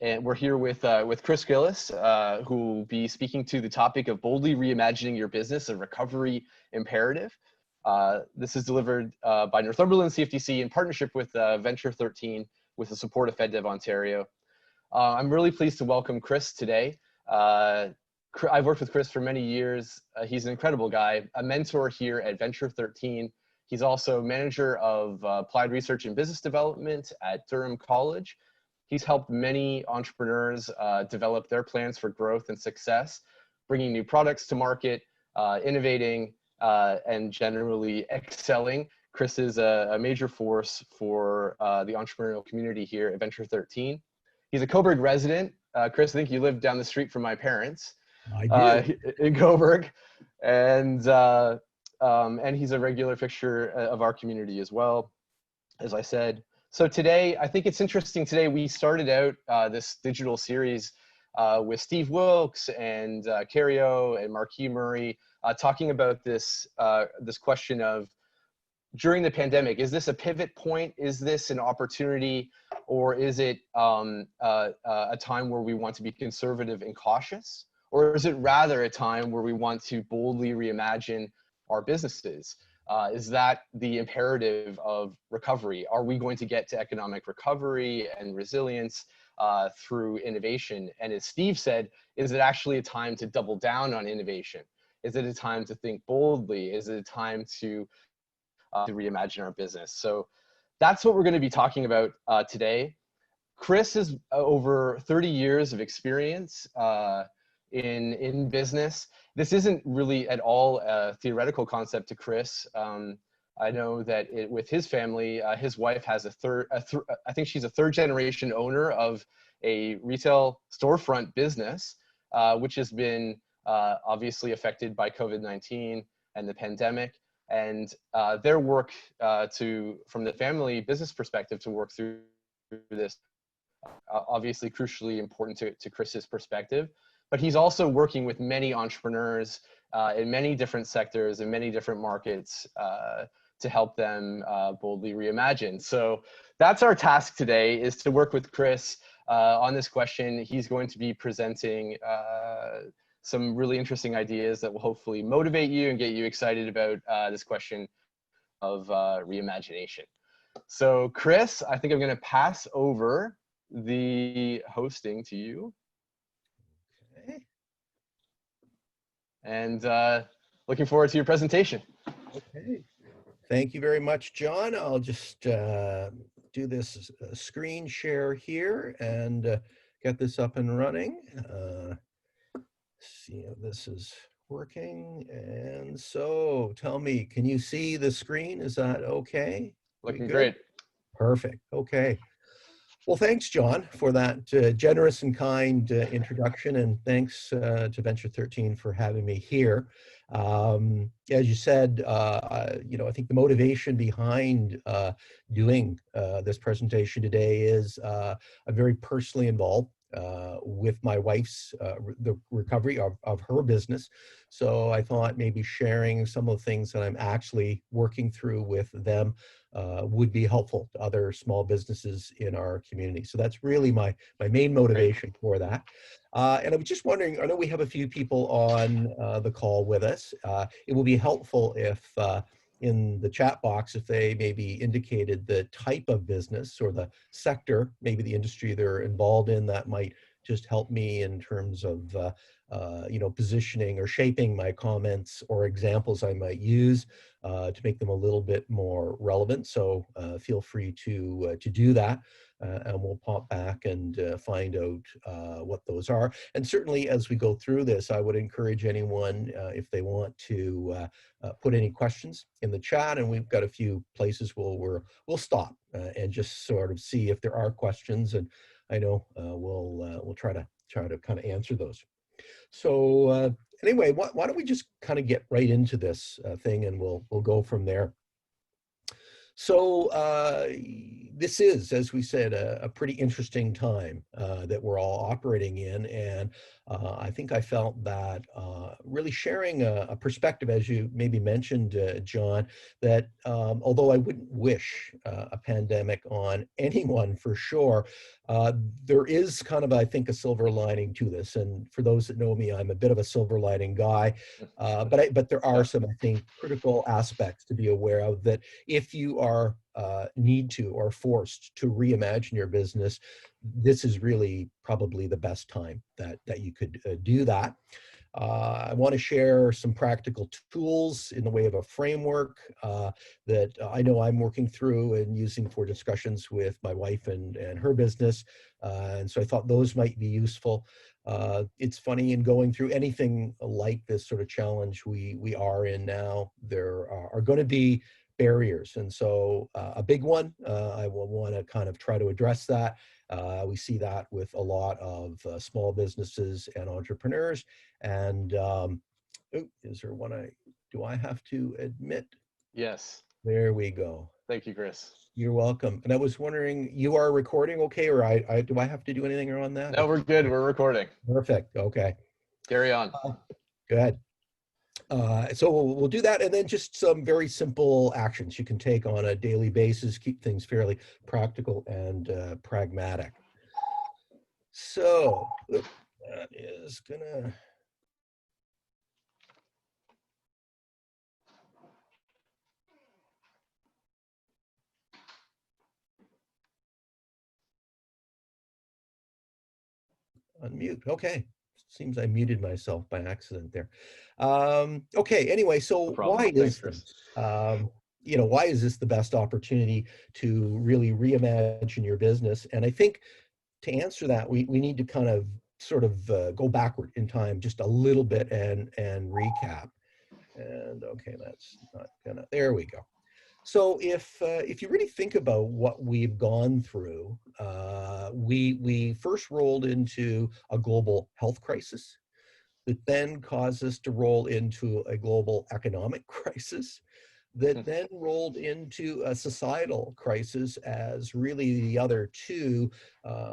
And we're here with Chris Gillis, who will be speaking to the topic of boldly reimagining your business, a recovery imperative. This is delivered by Northumberland CFDC in partnership with Venture 13 with the support of FedDev Ontario. I'm really pleased to welcome Chris today. I've worked with Chris for many years. He's an incredible guy, a mentor here at Venture 13. He's also manager of applied research and business development at Durham College. He's helped many entrepreneurs develop their plans for growth and success, bringing new products to market, innovating, and generally excelling. Chris is a major force for the entrepreneurial community here at Venture 13. He's a Coburg resident. Chris, I think you live down the street from my parents. I do. In Coburg. And he's a regular fixture of our community as well, as I said. So today, I think it's interesting. Today, we started out this digital series with Steve Wilkes and Carrie O and Marquis Murray talking about this question of, during the pandemic, is this a pivot point? Is this an opportunity? Or is it a time where we want to be conservative and cautious? Or is it rather a time where we want to boldly reimagine our businesses? Is that the imperative of recovery? Are we going to get to economic recovery and resilience through innovation? And as Steve said, is it actually a time to double down on innovation? Is it a time to think boldly? Is it a time to reimagine our business? So that's what we're going to be talking about today. Chris has over 30 years of experience in business. This isn't really at all a theoretical concept to Chris. I know that with his family, his wife has I think she's a third generation owner of a retail storefront business, which has been obviously affected by COVID-19 and the pandemic. And their work from the family business perspective to work through this, obviously crucially important to Chris's perspective. But he's also working with many entrepreneurs in many different sectors and many different markets to help them boldly reimagine. So that's our task today, is to work with Chris on this question. He's going to be presenting some really interesting ideas that will hopefully motivate you and get you excited about this question of reimagination. So Chris, I think I'm going to pass over the hosting to you. Okay. And looking forward to your presentation. Okay. Thank you very much, John. I'll just do this screen share here and get this up and running. See if this is working. And so tell me, can you see the screen? Is that okay? Looking great. Perfect. Okay. Well, thanks, John, for that generous and kind introduction, and thanks to Venture 13 for having me here. As you said, I think the motivation behind doing this presentation today is I'm very personally involved with my wife's the recovery of her business. So I thought maybe sharing some of the things that I'm actually working through with them would be helpful to other small businesses in our community. So that's really my main motivation for that. And I was just wondering, I know we have a few people on the call with us. It will be helpful if in the chat box, if they maybe indicated the type of business or the sector, maybe the industry they're involved in, that might just help me in terms of positioning or shaping my comments or examples I might use to make them a little bit more relevant. So feel free to do that, and we'll pop back and find out what those are. And certainly as we go through this, I would encourage anyone if they want to put any questions in the chat, and we've got a few places where we'll stop and just sort of see if there are questions, and I know we'll try to kind of answer those. So anyway, why don't we just kind of get right into this thing, and we'll go from there. So this is, as we said, a pretty interesting time that we're all operating in, and I think I felt that really sharing a perspective, as you maybe mentioned, John, that although I wouldn't wish a pandemic on anyone for sure, There is kind of, I think, a silver lining to this. And for those that know me, I'm a bit of a silver lining guy. But there are Yeah. some, I think, critical aspects to be aware of that if you are need to or forced to reimagine your business, this is really probably the best time that you could do that. I want to share some practical tools in the way of a framework that I know I'm working through and using for discussions with my wife and her business. And so I thought those might be useful. It's funny, in going through anything like this sort of challenge we are in now, there are going to be barriers. And so a big one, I will want to kind of try to address that. We see that with a lot of small businesses and entrepreneurs. And is there one do I have to admit? Yes. There we go. Thank you, Chris. You're welcome. And I was wondering, you are recording okay, or do I have to do anything on that? No, we're good. We're recording. Perfect. Okay. Carry on. Good. So we'll do that, and then just some very simple actions you can take on a daily basis, keep things fairly practical and pragmatic. So that is gonna. Unmute. Okay. Seems I muted myself by accident there. Okay. Anyway, so No problem. why Thanks, is Chris. this? Why is this the best opportunity to really reimagine your business? And I think to answer that, we need to kind of sort of go backward in time just a little bit and recap. And okay, that's not gonna. There we go. So if you really think about what we've gone through, we first rolled into a global health crisis that then caused us to roll into a global economic crisis that then rolled into a societal crisis, as really the other two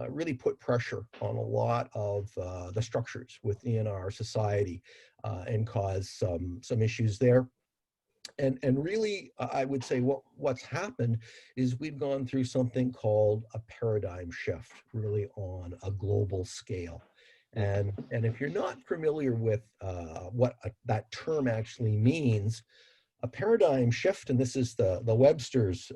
really put pressure on a lot of the structures within our society and caused some issues there. And really, I would say what's happened is we've gone through something called a paradigm shift, really on a global scale. And if you're not familiar with what that term actually means, a paradigm shift, and this is the Webster's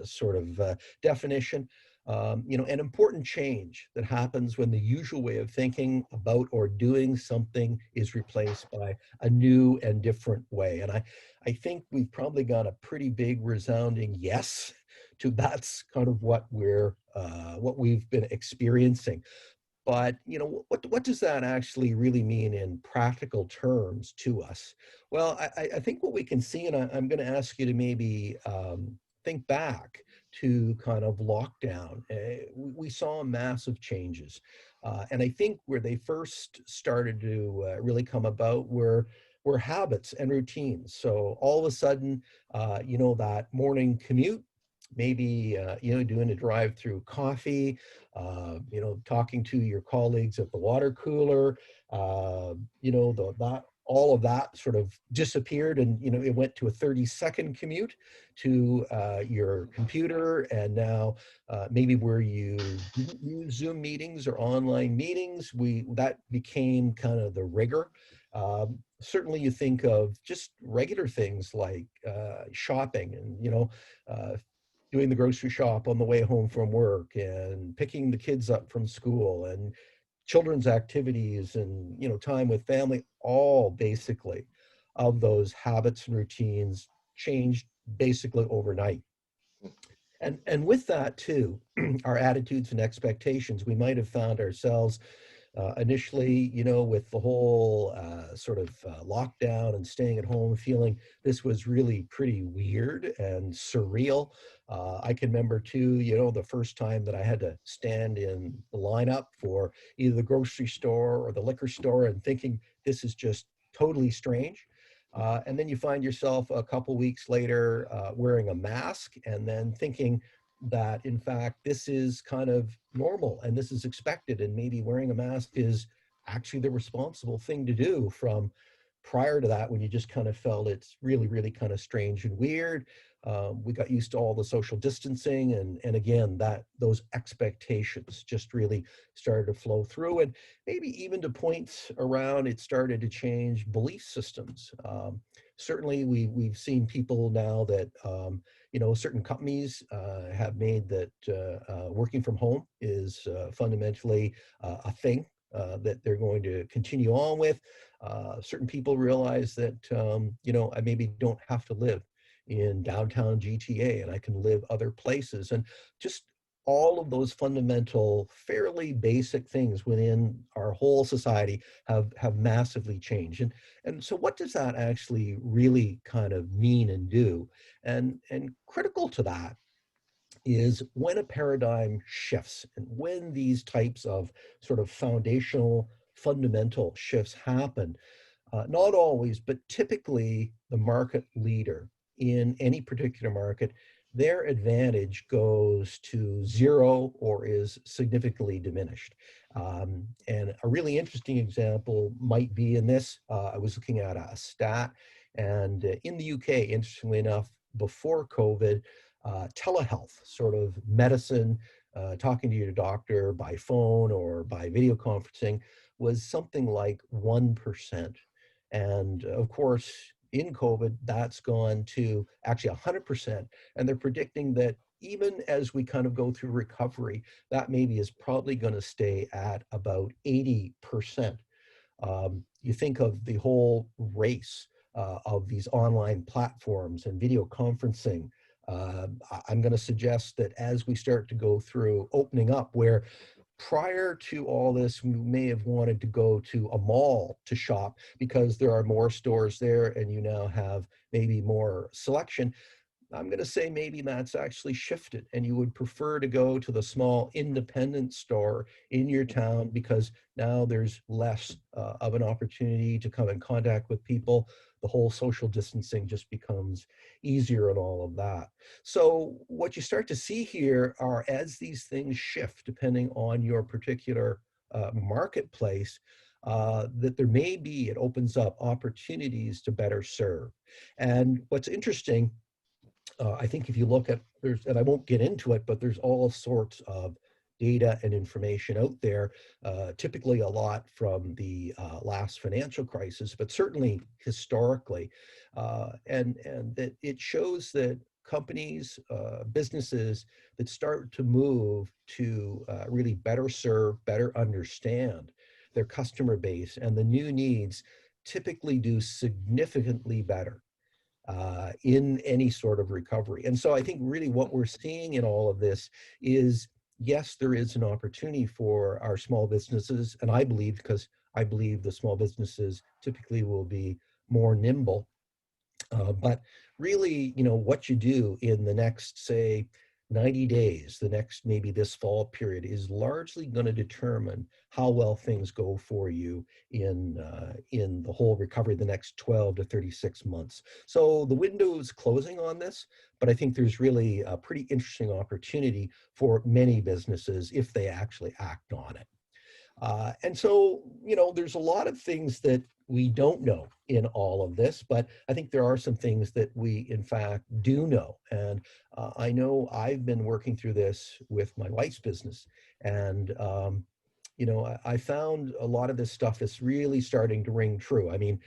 sort of definition, an important change that happens when the usual way of thinking about or doing something is replaced by a new and different way. And I think we've probably got a pretty big resounding yes to that's kind of what we've been experiencing. But what does that actually really mean in practical terms to us? Well, I think what we can see, and I'm going to ask you to maybe think back to kind of lockdown. We saw massive changes, and I think where they first started to really come about were habits and routines. So all of a sudden, that morning commute, maybe doing a drive-through coffee, talking to your colleagues at the water cooler, that all of that sort of disappeared, and it went to a 30-second commute to your computer, and now maybe where you didn't use Zoom meetings or online meetings, that became kind of the rigor. Certainly you think of just regular things like shopping and doing the grocery shop on the way home from work and picking the kids up from school and children's activities and time with family, all basically of those habits and routines changed basically overnight. And with that too, our attitudes and expectations, we might have found ourselves initially, with the whole sort of lockdown and staying at home, feeling this was really pretty weird and surreal. I can remember too, the first time that I had to stand in the lineup for either the grocery store or the liquor store and thinking this is just totally strange. And then you find yourself a couple weeks later wearing a mask and then thinking that in fact this is kind of normal and this is expected, and maybe wearing a mask is actually the responsible thing to do, from prior to that when you just kind of felt it's really, really kind of strange and weird. We got used to all the social distancing, and again, those expectations just really started to flow through, and maybe even to points around it started to change belief systems. Certainly, we've seen people now that certain companies have made that working from home is fundamentally a thing that they're going to continue on with. Certain people realize that I maybe don't have to live in downtown GTA, and I can live other places, and just all of those fundamental, fairly basic things within our whole society have massively changed. And so what does that actually really kind of mean and do? And critical to that is when a paradigm shifts and when these types of sort of foundational, fundamental shifts happen, not always, but typically the market leader in any particular market, their advantage goes to zero or is significantly diminished. And a really interesting example might be in this. I was looking at a stat, and in the UK, interestingly enough, before COVID, telehealth, sort of medicine, talking to your doctor by phone or by video conferencing, was something like 1%. And of course, in COVID, that's gone to actually 100%. And they're predicting that even as we kind of go through recovery, that maybe is probably going to stay at about 80%. You think of the whole race of these online platforms and video conferencing. I'm going to suggest that as we start to go through opening up, where prior to all this, we may have wanted to go to a mall to shop because there are more stores there and you now have maybe more selection. I'm going to say maybe that's actually shifted, and you would prefer to go to the small independent store in your town because now there's less of an opportunity to come in contact with people. The whole social distancing just becomes easier and all of that. So what you start to see here are, as these things shift, depending on your particular marketplace, that there may be, it opens up opportunities to better serve. And what's interesting, I think if you look at, and I won't get into it, but there's all sorts of data and information out there, typically a lot from the last financial crisis, but certainly historically, and that it shows that companies, businesses that start to move to really better serve, better understand their customer base and the new needs typically do significantly better in any sort of recovery. And so I think really what we're seeing in all of this is, yes, there is an opportunity for our small businesses. And I believe, because I believe the small businesses typically will be more nimble. But really, what you do in the next, say, 90 days, the next maybe this fall period, is largely going to determine how well things go for you in the whole recovery the next 12 to 36 months. So the window is closing on this, but I think there's really a pretty interesting opportunity for many businesses if they actually act on it. And so, there's a lot of things that we don't know in all of this, but I think there are some things that we, in fact, do know. And I know I've been working through this with my wife's business. And, I found a lot of this stuff is really starting to ring true. I mean,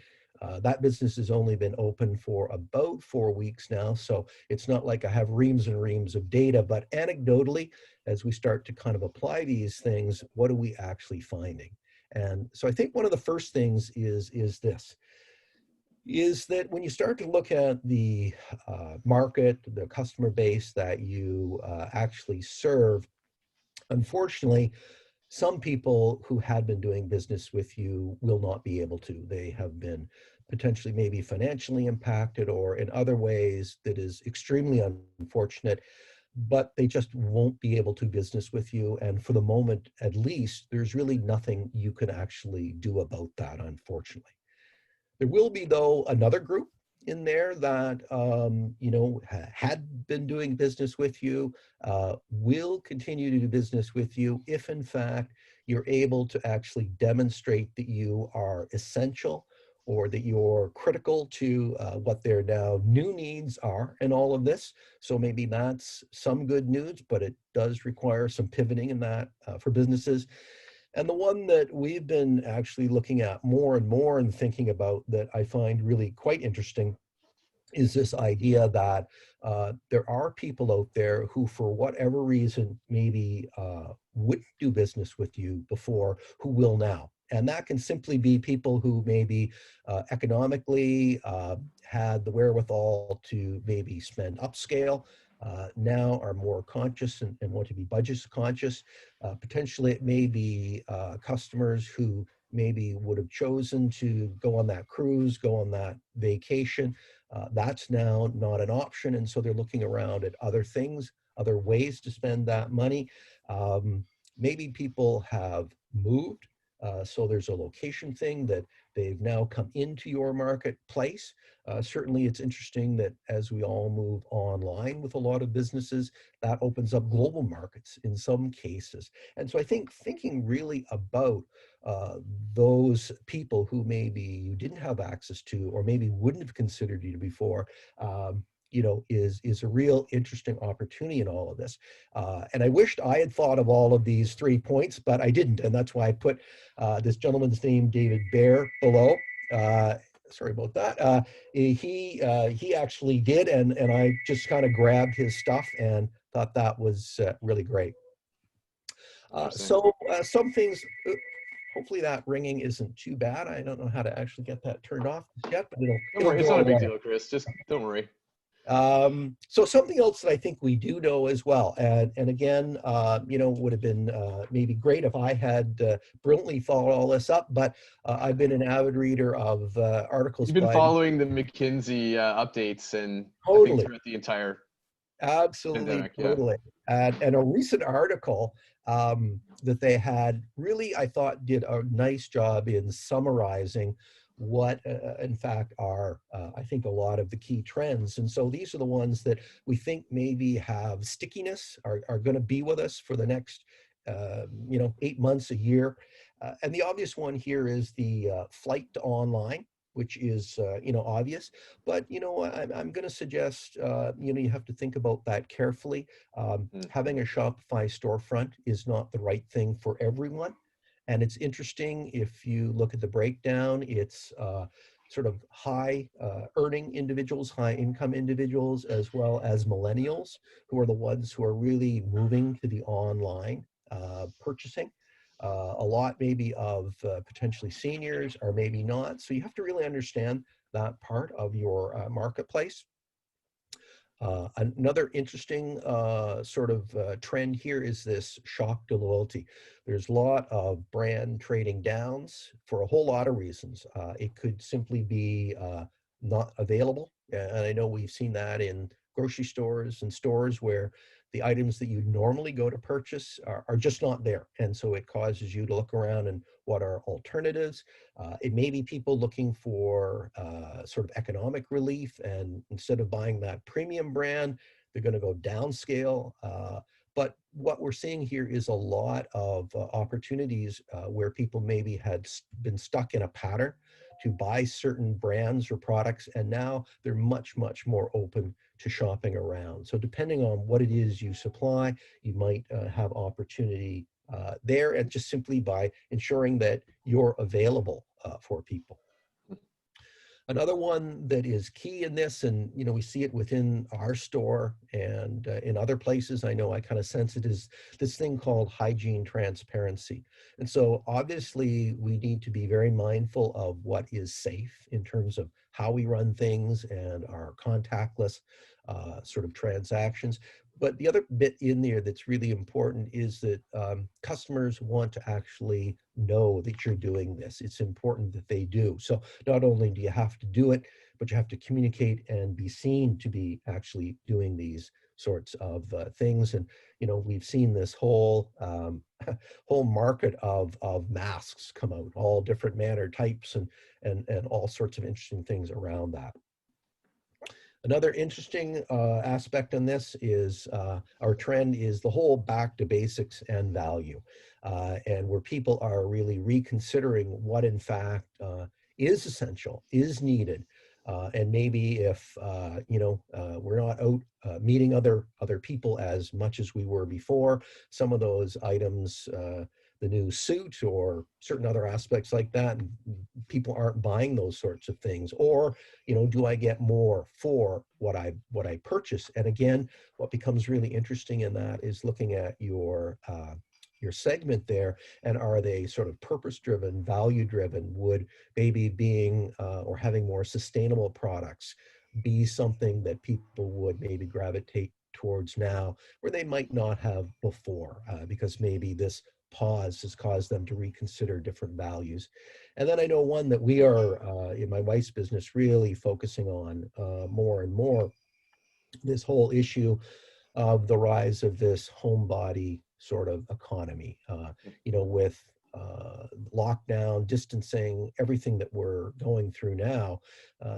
that business has only been open for about 4 weeks now, so it's not like I have reams and reams of data, but anecdotally, as we start to kind of apply these things, what are we actually finding? And so I think one of the first things is that when you start to look at the market, the customer base that you actually serve, unfortunately, some people who had been doing business with you will not be able to. They have been potentially maybe financially impacted or in other ways that is extremely unfortunate, but they just won't be able to business with you. And for the moment, at least, there's really nothing you can actually do about that, unfortunately. There will be, though, another group in there that, had been doing business with you, will continue to do business with you if, in fact, you're able to actually demonstrate that you are essential or that you're critical to what their now new needs are and all of this. So maybe that's some good news, but it does require some pivoting in that for businesses. And the one that we've been actually looking at more and more and thinking about that I find really quite interesting is this idea that there are people out there who, for whatever reason, maybe wouldn't do business with you before, who will now. And that can simply be people who maybe economically had the wherewithal to maybe spend upscale, now are more conscious and want to be budget conscious. Potentially, it may be customers who maybe would have chosen to go on that cruise, go on that vacation. That's now not an option. And so they're looking around at other things, other ways to spend that money. Maybe people have moved. So there's a location thing that they've now come into your marketplace. Certainly it's interesting that as we all move online with a lot of businesses, that opens up global markets in some cases. And so I think thinking really about those people who maybe you didn't have access to, or maybe wouldn't have considered you before, is a real interesting opportunity in all of this. And I wished I had thought of all of these 3 points, but I didn't. And that's why I put this gentleman's name, David Bear, below. Sorry about that. He actually did, and I just kind of grabbed his stuff and thought that was really great. Some things, hopefully that ringing isn't too bad. I don't know how to actually get that turned off yet, but Don't worry, it's not a big deal, Chris. Just don't worry. So something else that I think we do know as well, and again, would have been maybe great if I had brilliantly thought all this up, but I've been an avid reader of articles. You've been following the McKinsey updates, and totally. I think throughout the entire pandemic, totally. And a recent article that they had really, I thought, did a nice job in summarizing what in fact are I think a lot of the key trends. And so these are the ones that we think maybe have stickiness, are going to be with us for the next 8 months, a year. And the obvious one here is the flight to online, which is obvious, but I'm going to suggest you have to think about that carefully. Having a Shopify storefront is not the right thing for everyone. And it's interesting, if you look at the breakdown, it's sort of high earning individuals, high income individuals, as well as millennials, who are the ones who are really moving to the online purchasing. A lot maybe of potentially seniors, or maybe not. So you have to really understand that part of your marketplace. Another interesting sort of trend here is this shock to loyalty. There's a lot of brand trading downs for a whole lot of reasons. It could simply be not available. And I know we've seen that in grocery stores and stores where the items that you normally go to purchase are just not there. And so it causes you to look around and what are alternatives. It may be people looking for sort of economic relief, and instead of buying that premium brand, they're going to go downscale. But what we're seeing here is a lot of opportunities where people maybe had been stuck in a pattern to buy certain brands or products, and now they're much, much more open to shopping around. So depending on what it is you supply, you might have opportunity there, and just simply by ensuring that you're available for people. Another one that is key in this, and we see it within our store and in other places, I know I kind of sense it, is this thing called hygiene transparency. And so obviously we need to be very mindful of what is safe in terms of how we run things and our contactless sort of transactions. But the other bit in there that's really important is that customers want to actually know that you're doing this. It's important that they do. So not only do you have to do it, but you have to communicate and be seen to be actually doing these sorts of things. And we've seen this whole whole market of masks come out, all different manner types, and all sorts of interesting things around that. Another interesting aspect on this is our trend is the whole back to basics and value, and where people are really reconsidering what in fact is essential, is needed. And maybe if, we're not out meeting other people as much as we were before, some of those items, the new suit or certain other aspects like that, people aren't buying those sorts of things. Or, do I get more for what I purchase? And again, what becomes really interesting in that is looking at your segment there, and are they sort of purpose-driven, value-driven? Would maybe being or having more sustainable products be something that people would maybe gravitate towards now, where they might not have before, because maybe this pause has caused them to reconsider different values? And then I know one that we are, in my wife's business, really focusing on more and more, this whole issue of the rise of this homebody sort of economy, with lockdown, distancing, everything that we're going through now.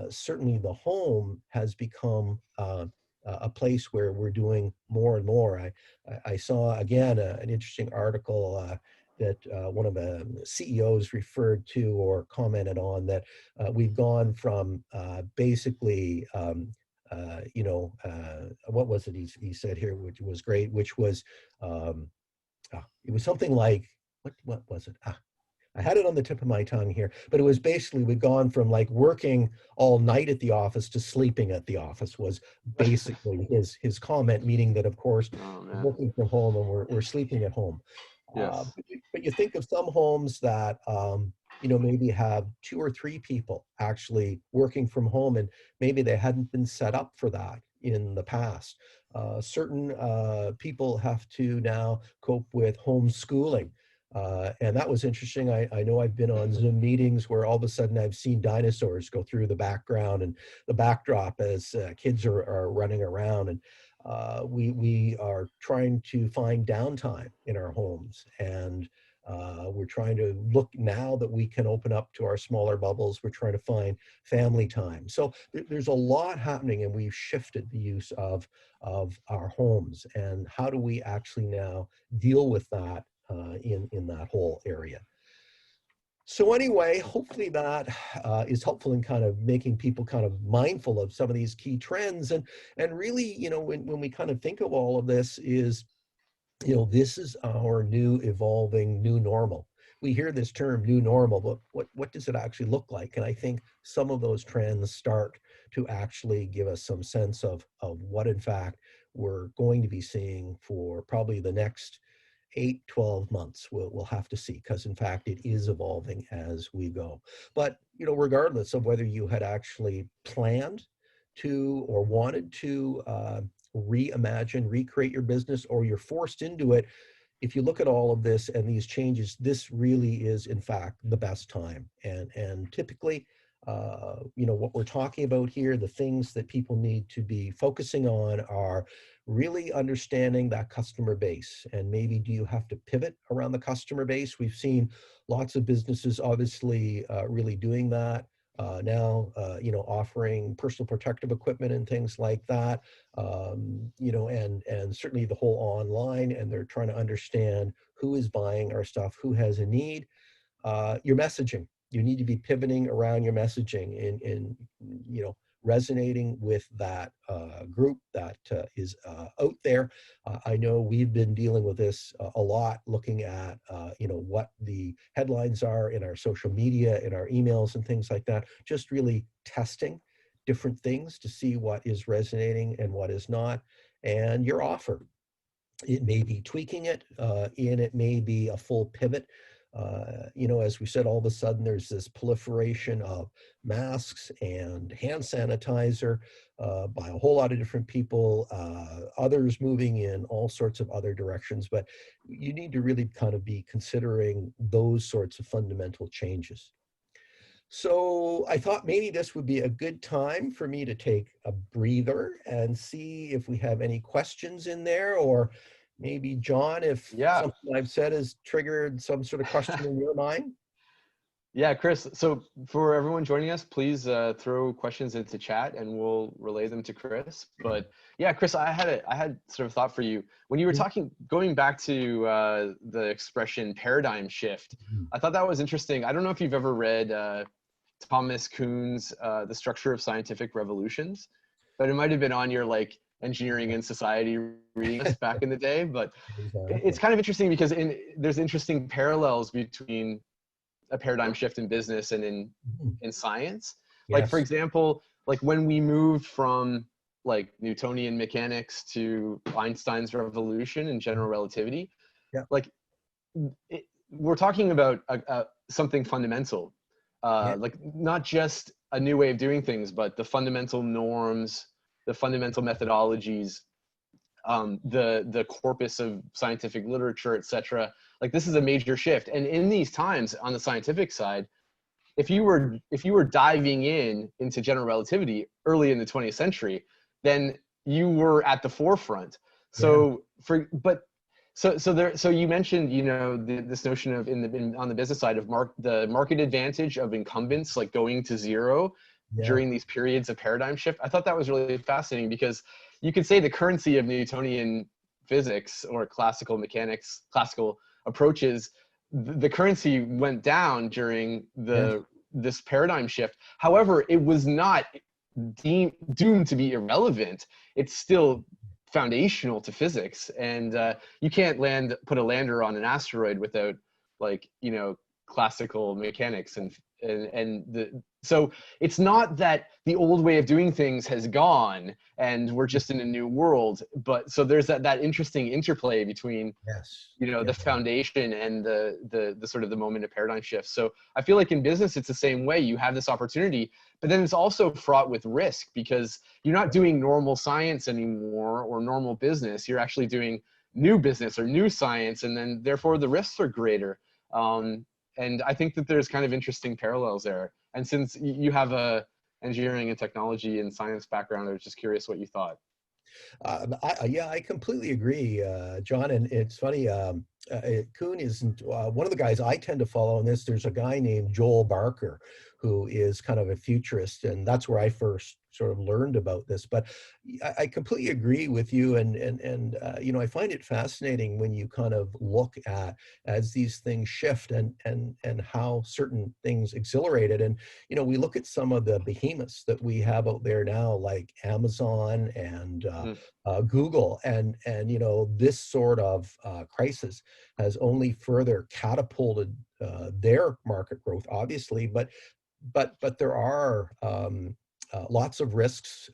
Certainly the home has become a place where we're doing more and more. I saw, again, an interesting article that one of the CEOs referred to or commented on, that we've gone from basically what was it he said here, which was great, which was, it was something like, what was it? I had it on the tip of my tongue here, but it was basically, we've gone from like working all night at the office to sleeping at the office, was basically his comment, meaning that, of course, we're working from home and we're sleeping at home. Yes. But you think of some homes that, maybe have 2 or 3 people actually working from home, and maybe they hadn't been set up for that in the past. Certain people have to now cope with homeschooling. And that was interesting. I know I've been on Zoom meetings where all of a sudden I've seen dinosaurs go through the background and the backdrop as kids are running around. And we are trying to find downtime in our homes, and we're trying to look, now that we can open up to our smaller bubbles, we're trying to find family time. So there's a lot happening, and we've shifted the use of our homes. And how do we actually now deal with that in that whole area? So anyway, hopefully that is helpful in kind of making people kind of mindful of some of these key trends. And really, when we kind of think of all of this, is, this is our new evolving new normal. We hear this term new normal, but what does it actually look like? And I think some of those trends start to actually give us some sense of what, in fact, we're going to be seeing for probably the next 8-12 months. We'll have to see, because in fact it is evolving as we go. But regardless of whether you had actually planned to or wanted to reimagine, recreate your business, or you're forced into it, if you look at all of this and these changes, this really is in fact the best time. And typically, what we're talking about here, the things that people need to be focusing on are really understanding that customer base. And maybe, do you have to pivot around the customer base? We've seen lots of businesses obviously really doing that now, offering personal protective equipment and things like that, and certainly the whole online, and they're trying to understand who is buying our stuff, who has a need. Your messaging, you need to be pivoting around your messaging in resonating with that group that is out there. I know we've been dealing with this a lot, looking at what the headlines are in our social media, in our emails and things like that, just really testing different things to see what is resonating and what is not. And your offer, it may be tweaking it, and it may be a full pivot. As we said, all of a sudden there's this proliferation of masks and hand sanitizer by a whole lot of different people, others moving in all sorts of other directions. But you need to really kind of be considering those sorts of fundamental changes. So I thought maybe this would be a good time for me to take a breather and see if we have any questions in there, or maybe John, if something I've said has triggered some sort of question in your mind. Yeah, Chris. So for everyone joining us, please throw questions into chat and we'll relay them to Chris. But yeah, Chris, I had sort of thought for you when you were going back to the expression paradigm shift. I thought that was interesting. I don't know if you've ever read Thomas Kuhn's The Structure of Scientific Revolutions, but it might have been on your like engineering and society reading list back in the day. But it's kind of interesting because there's interesting parallels between a paradigm shift in business and in science. Like, for Yes. example, like when we moved from like Newtonian mechanics to Einstein's revolution and general relativity, Yeah. like we're talking about something fundamental, Yeah. like not just a new way of doing things, but the fundamental norms, the fundamental methodologies, the corpus of scientific literature, etc. Like this is a major shift. And in these times on the scientific side, if you were diving into general relativity early in the 20th century, then you were at the forefront. So so you mentioned, you know, this notion of on the business side of the market advantage of incumbents like going to zero during these periods of paradigm shift. I thought that was really fascinating because you could say the currency of Newtonian physics or classical mechanics, classical approaches, the currency went down during this paradigm shift. However, it was not doomed to be irrelevant. It's still foundational to physics, and you can't put a lander on an asteroid without, like, you know, classical mechanics so it's not that the old way of doing things has gone and we're just in a new world, but so there's that interesting interplay between you know the foundation and the sort of the moment of paradigm shift. So I feel like in business it's the same way. You have this opportunity, but then it's also fraught with risk because you're not doing normal science anymore or normal business. You're actually doing new business or new science, and then therefore the risks are greater. And I think that there's kind of interesting parallels there. And since you have a engineering and technology and science background, I was just curious what you thought. I completely agree, John. And it's funny, Kuhn isn't one of the guys I tend to follow in this. There's a guy named Joel Barker who is kind of a futurist, and that's where I first sort of learned about this. But I completely agree with you, and you know, I find it fascinating when you kind of look at as these things shift and how certain things accelerate it. And you know, we look at some of the behemoths that we have out there now, like Amazon and Google, and you know, this sort of crisis has only further catapulted their market growth, obviously, but there are lots of risks,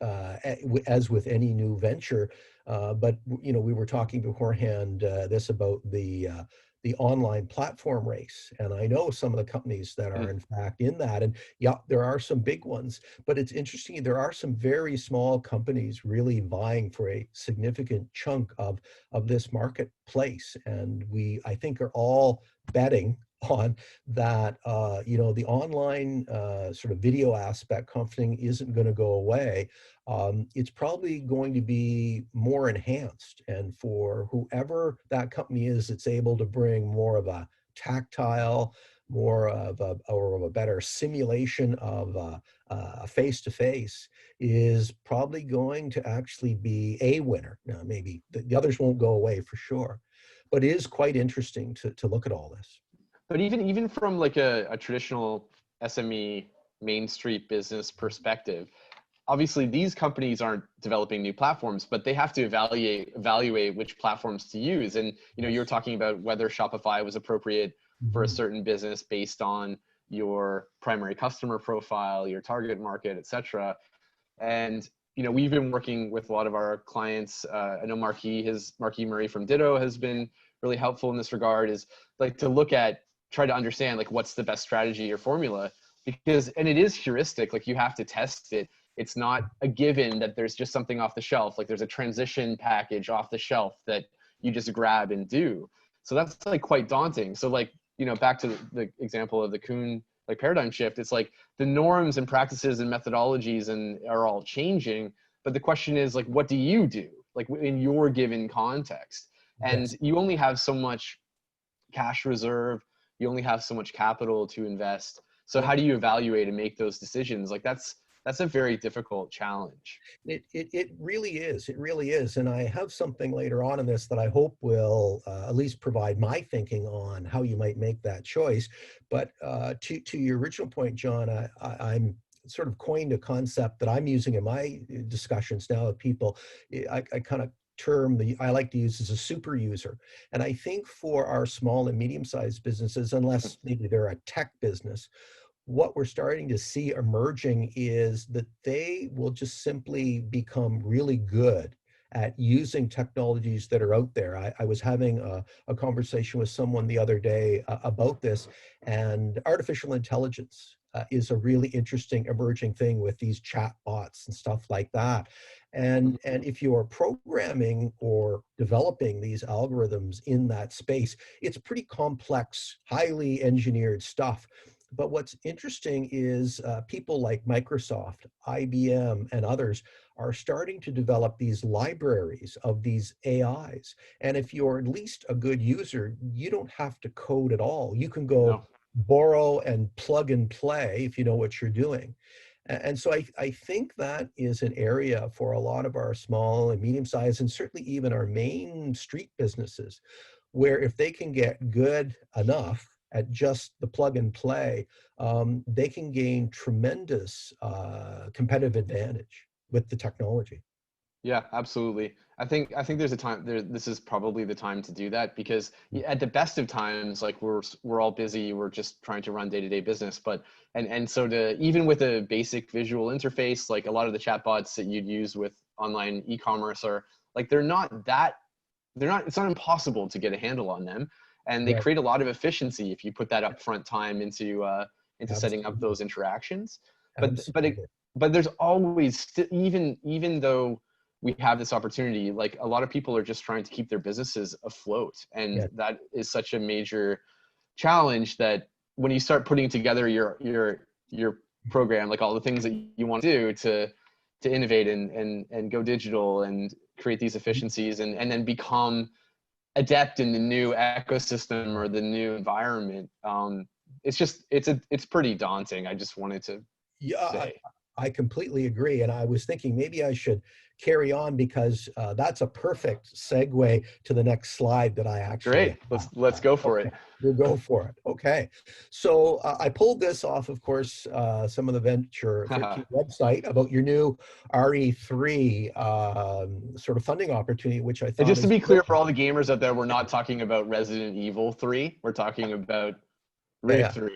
as with any new venture. But you know, we were talking beforehand this about the online platform race, and I know some of the companies that are in fact in that, and yeah, there are some big ones, but it's interesting, there are some very small companies really vying for a significant chunk of this marketplace, and I think are all betting on that. You know, the online sort of video aspect conferencing isn't going to go away. It's probably going to be more enhanced, and for whoever that company is that's able to bring more of a tactile, more of a better simulation of a face-to-face is probably going to actually be a winner. Now, maybe the others won't go away for sure, but it is quite interesting to look at all this. But even from like a traditional SME Main Street business perspective, obviously these companies aren't developing new platforms, but they have to evaluate which platforms to use. And you know, you're talking about whether Shopify was appropriate for a certain business based on your primary customer profile, your target market, etc. And you know, we've been working with a lot of our clients. I know Marquis Murray from Ditto has been really helpful in this regard, is like to try to understand like what's the best strategy or formula, because, and it is heuristic, like you have to test it. It's not a given that there's just something off the shelf, like there's a transition package off the shelf that you just grab and do. So that's like quite daunting. So like, you know, back to the example of the Kuhn like paradigm shift, it's like the norms and practices and methodologies are all changing, but the question is like, what do you do like in your given context? And you only have so much cash reserve, you only have so much capital to invest. So how do you evaluate and make those decisions? Like that's That's a very difficult challenge. It really is. It really is. And I have something later on in this that I hope will at least provide my thinking on how you might make that choice. But to your original point, John, I'm sort of coined a concept that I'm using in my discussions now with people. I kind of term I like to use as a super user. And I think for our small and medium-sized businesses, unless maybe they're a tech business, what we're starting to see emerging is that they will just simply become really good at using technologies that are out there. I was having a conversation with someone the other day about this, and artificial intelligence is a really interesting emerging thing with these chat bots and stuff like that. And if you are programming or developing these algorithms in that space, it's pretty complex, highly engineered stuff. But what's interesting is people like Microsoft, IBM, and others are starting to develop these libraries of these AIs. And if you're at least a good user, you don't have to code at all. You can go No. borrow and plug and play if you know what you're doing. And so I think that is an area for a lot of our small and medium sized, and certainly even our main street businesses, where if they can get good enough at just the plug and play, they can gain tremendous competitive advantage with the technology. Yeah, absolutely. I think there's a time there. This is probably the time to do that, because at the best of times, like we're all busy. We're just trying to run day-to-day business. But and so to even with a basic visual interface, like a lot of the chatbots that you'd use with online e-commerce are like it's not impossible to get a handle on them, and they Right. create a lot of efficiency if you put that upfront time into setting up Absolutely. those interactions. But but it, Absolutely. but there's always even though we have this opportunity, like a lot of people are just trying to keep their businesses afloat, and Yeah. that is such a major challenge that when you start putting together your program, like all the things that you want to do to innovate and go digital and create these efficiencies and then become adept in the new ecosystem or the new environment, it's pretty daunting. I just wanted to Yeah, say. I completely agree. And I was thinking maybe I should carry on because that's a perfect segue to the next slide that I actually Great, have. let's go for it. Okay, we'll go for it. Okay. So I pulled this off, of course, some of the Venture 13 website about your new RE3 sort of funding opportunity, which I And thought just to is be clear for brilliant. all the gamers out there, we're not talking about Resident Evil 3. We're talking about Yeah, yeah. Re3,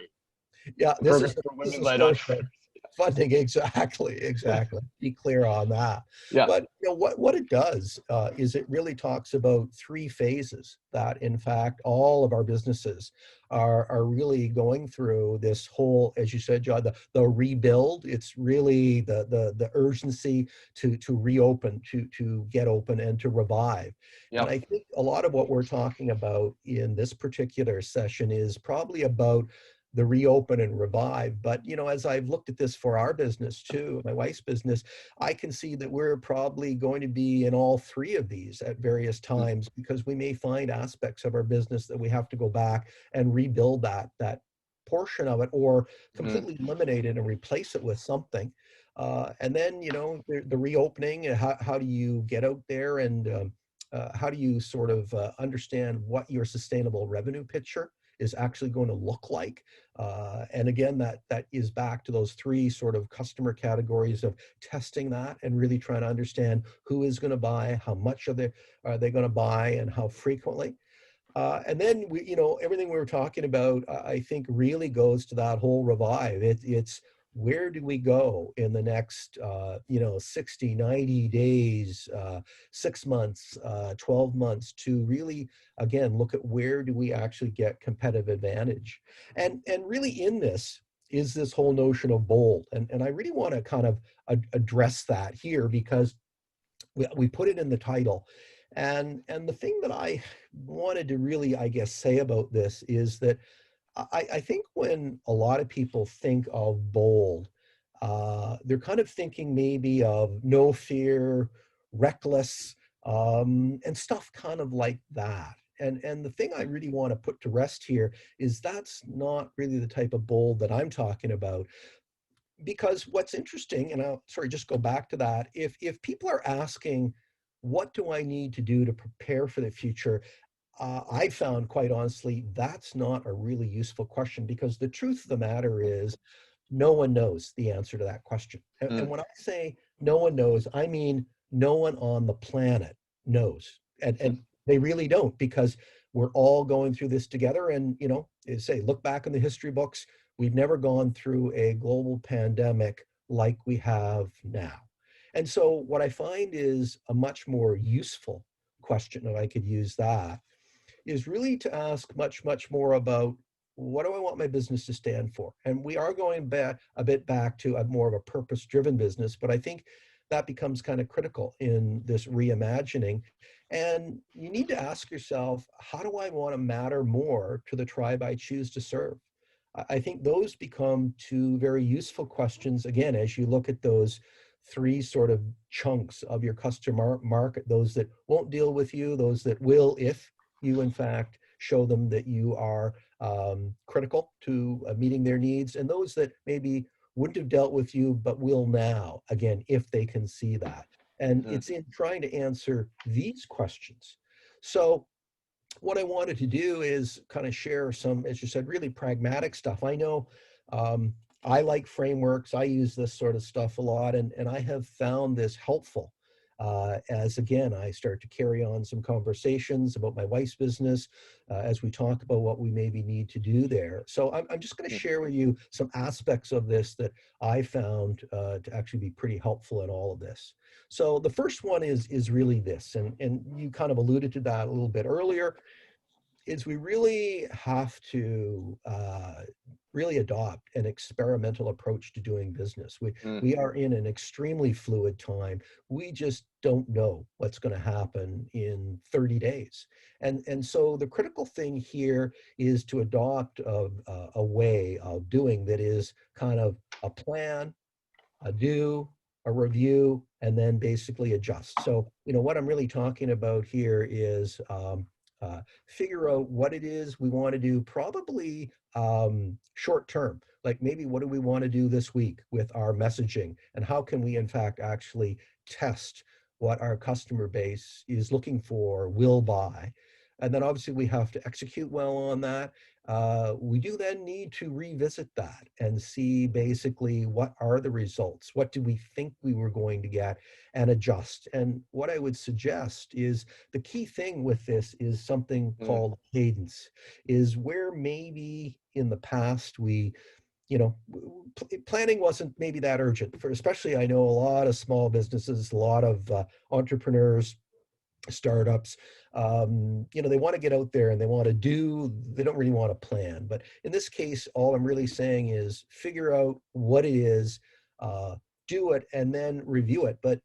Yeah, a program for this is women-led social entrepreneurs. funding. Exactly, exactly. Be clear on that. Yeah. But you know what it does is it really talks about three phases that, in fact, all of our businesses are really going through this whole, as you said, John, the rebuild. It's really the urgency to reopen, to get open, and to revive. And I Yep. think a lot of what we're talking about in this particular session is probably about the reopen and revive. But you know, as I've looked at this for our business too, my wife's business, I can see that we're probably going to be in all three of these at various times, because we may find aspects of our business that we have to go back and rebuild that portion of it, or Mm-hmm. completely eliminate it and replace it with something. And then, you know, the reopening, how do you get out there and how do you sort of understand what your sustainable revenue picture is actually going to look like? And again, that is back to those three sort of customer categories of testing that and really trying to understand who is going to buy, how much are they going to buy, and how frequently. And then we, you know, everything we were talking about, I think really goes to that whole revive. It's where do we go in the next, 60, 90 days, 6 months, 12 months to really, again, look at where do we actually get competitive advantage. And really in this is this whole notion of bold. And I really want to kind of address that here because we put it in the title. And the thing that I wanted to really, I guess, say about this is that I think when a lot of people think of bold, they're kind of thinking maybe of no fear, reckless, and stuff kind of like that. And the thing I really want to put to rest here is that's not really the type of bold that I'm talking about. Because what's interesting, and I'll just go back to that, if people are asking, what do I need to do to prepare for the future? I found, quite honestly, that's not a really useful question, because the truth of the matter is no one knows the answer to that question. And Mm, when I say no one knows, I mean no one on the planet knows. And they really don't, because we're all going through this together. And, say, look back in the history books, we've never gone through a global pandemic like we have now. And so what I find is a much more useful question, if I could use that, is really to ask much, much more about, what do I want my business to stand for? And we are going back a bit back to a more of a purpose-driven business, but I think that becomes kind of critical in this reimagining. And you need to ask yourself, how do I want to matter more to the tribe I choose to serve? I think those become two very useful questions, again, as you look at those three sort of chunks of your customer market, those that won't deal with you, those that will if you in fact show them that you are critical to meeting their needs, and those that maybe wouldn't have dealt with you but will now, again, if they can see that. And mhm, it's in trying to answer these questions. So what I wanted to do is kind of share some, as you said, really pragmatic stuff. I know I like frameworks. I use this sort of stuff a lot, and I have found this helpful as, again, I start to carry on some conversations about my wife's business as we talk about what we maybe need to do there. So I'm just going to mm, share with you some aspects of this that I found to actually be pretty helpful in all of this. So the first one is really this, and you kind of alluded to that a little bit earlier, is we really have to really adopt an experimental approach to doing business. mm, We are in an extremely fluid time. We just don't know what's going to happen in 30 days. And so the critical thing here is to adopt a way of doing that is kind of a plan, a do, a review, and then basically adjust. So, what I'm really talking about here is figure out what it is we want to do, probably short term. Like, maybe what do we want to do this week with our messaging, and how can we in fact actually test what our customer base is looking for, will buy. And then obviously we have to execute well on that. We do then need to revisit that and see basically what are the results, what do we think we were going to get, and adjust. And what I would suggest is the key thing with this is something mm, called cadence, is where maybe in the past we, planning wasn't maybe that urgent for, especially, I know a lot of small businesses, a lot of entrepreneurs, startups, they want to get out there and they want to do, they don't really want to plan. But in this case, all I'm really saying is figure out what it is, do it, and then review it. But,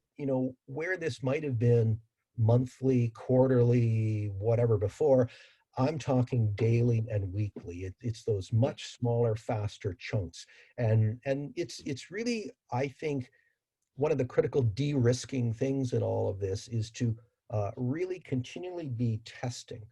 where this might have been monthly, quarterly, whatever before, I'm talking daily and weekly. It's those mm. much smaller, faster chunks. And it's really, I think, one of the critical de-risking things in all of this is to really continually be testing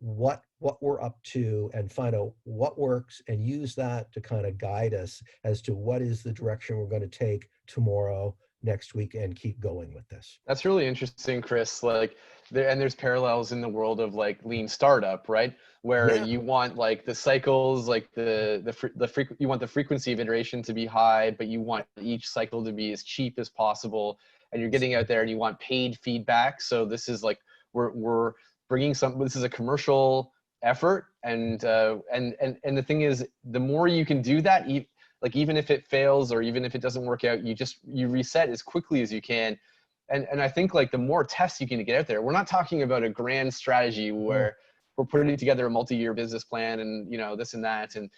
what we're up to and find out what works, and use that to kind of guide us as to what is the direction we're going to take tomorrow, next week, and keep going with this. That's really interesting, Chris. Like there's parallels in the world of like lean startup, right? Where Yeah, you want like the cycles, like you want the frequency of iteration to be high, but you want each cycle to be as cheap as possible. And you're getting out there and you want paid feedback. So this is like we're bringing some. This is a commercial effort, and the thing is, the more you can do that, like even if it fails or even if it doesn't work out, you reset as quickly as you can. And I think like the more tests you can get out there, we're not talking about a grand strategy no, where we're putting together a multi-year business plan and this and that and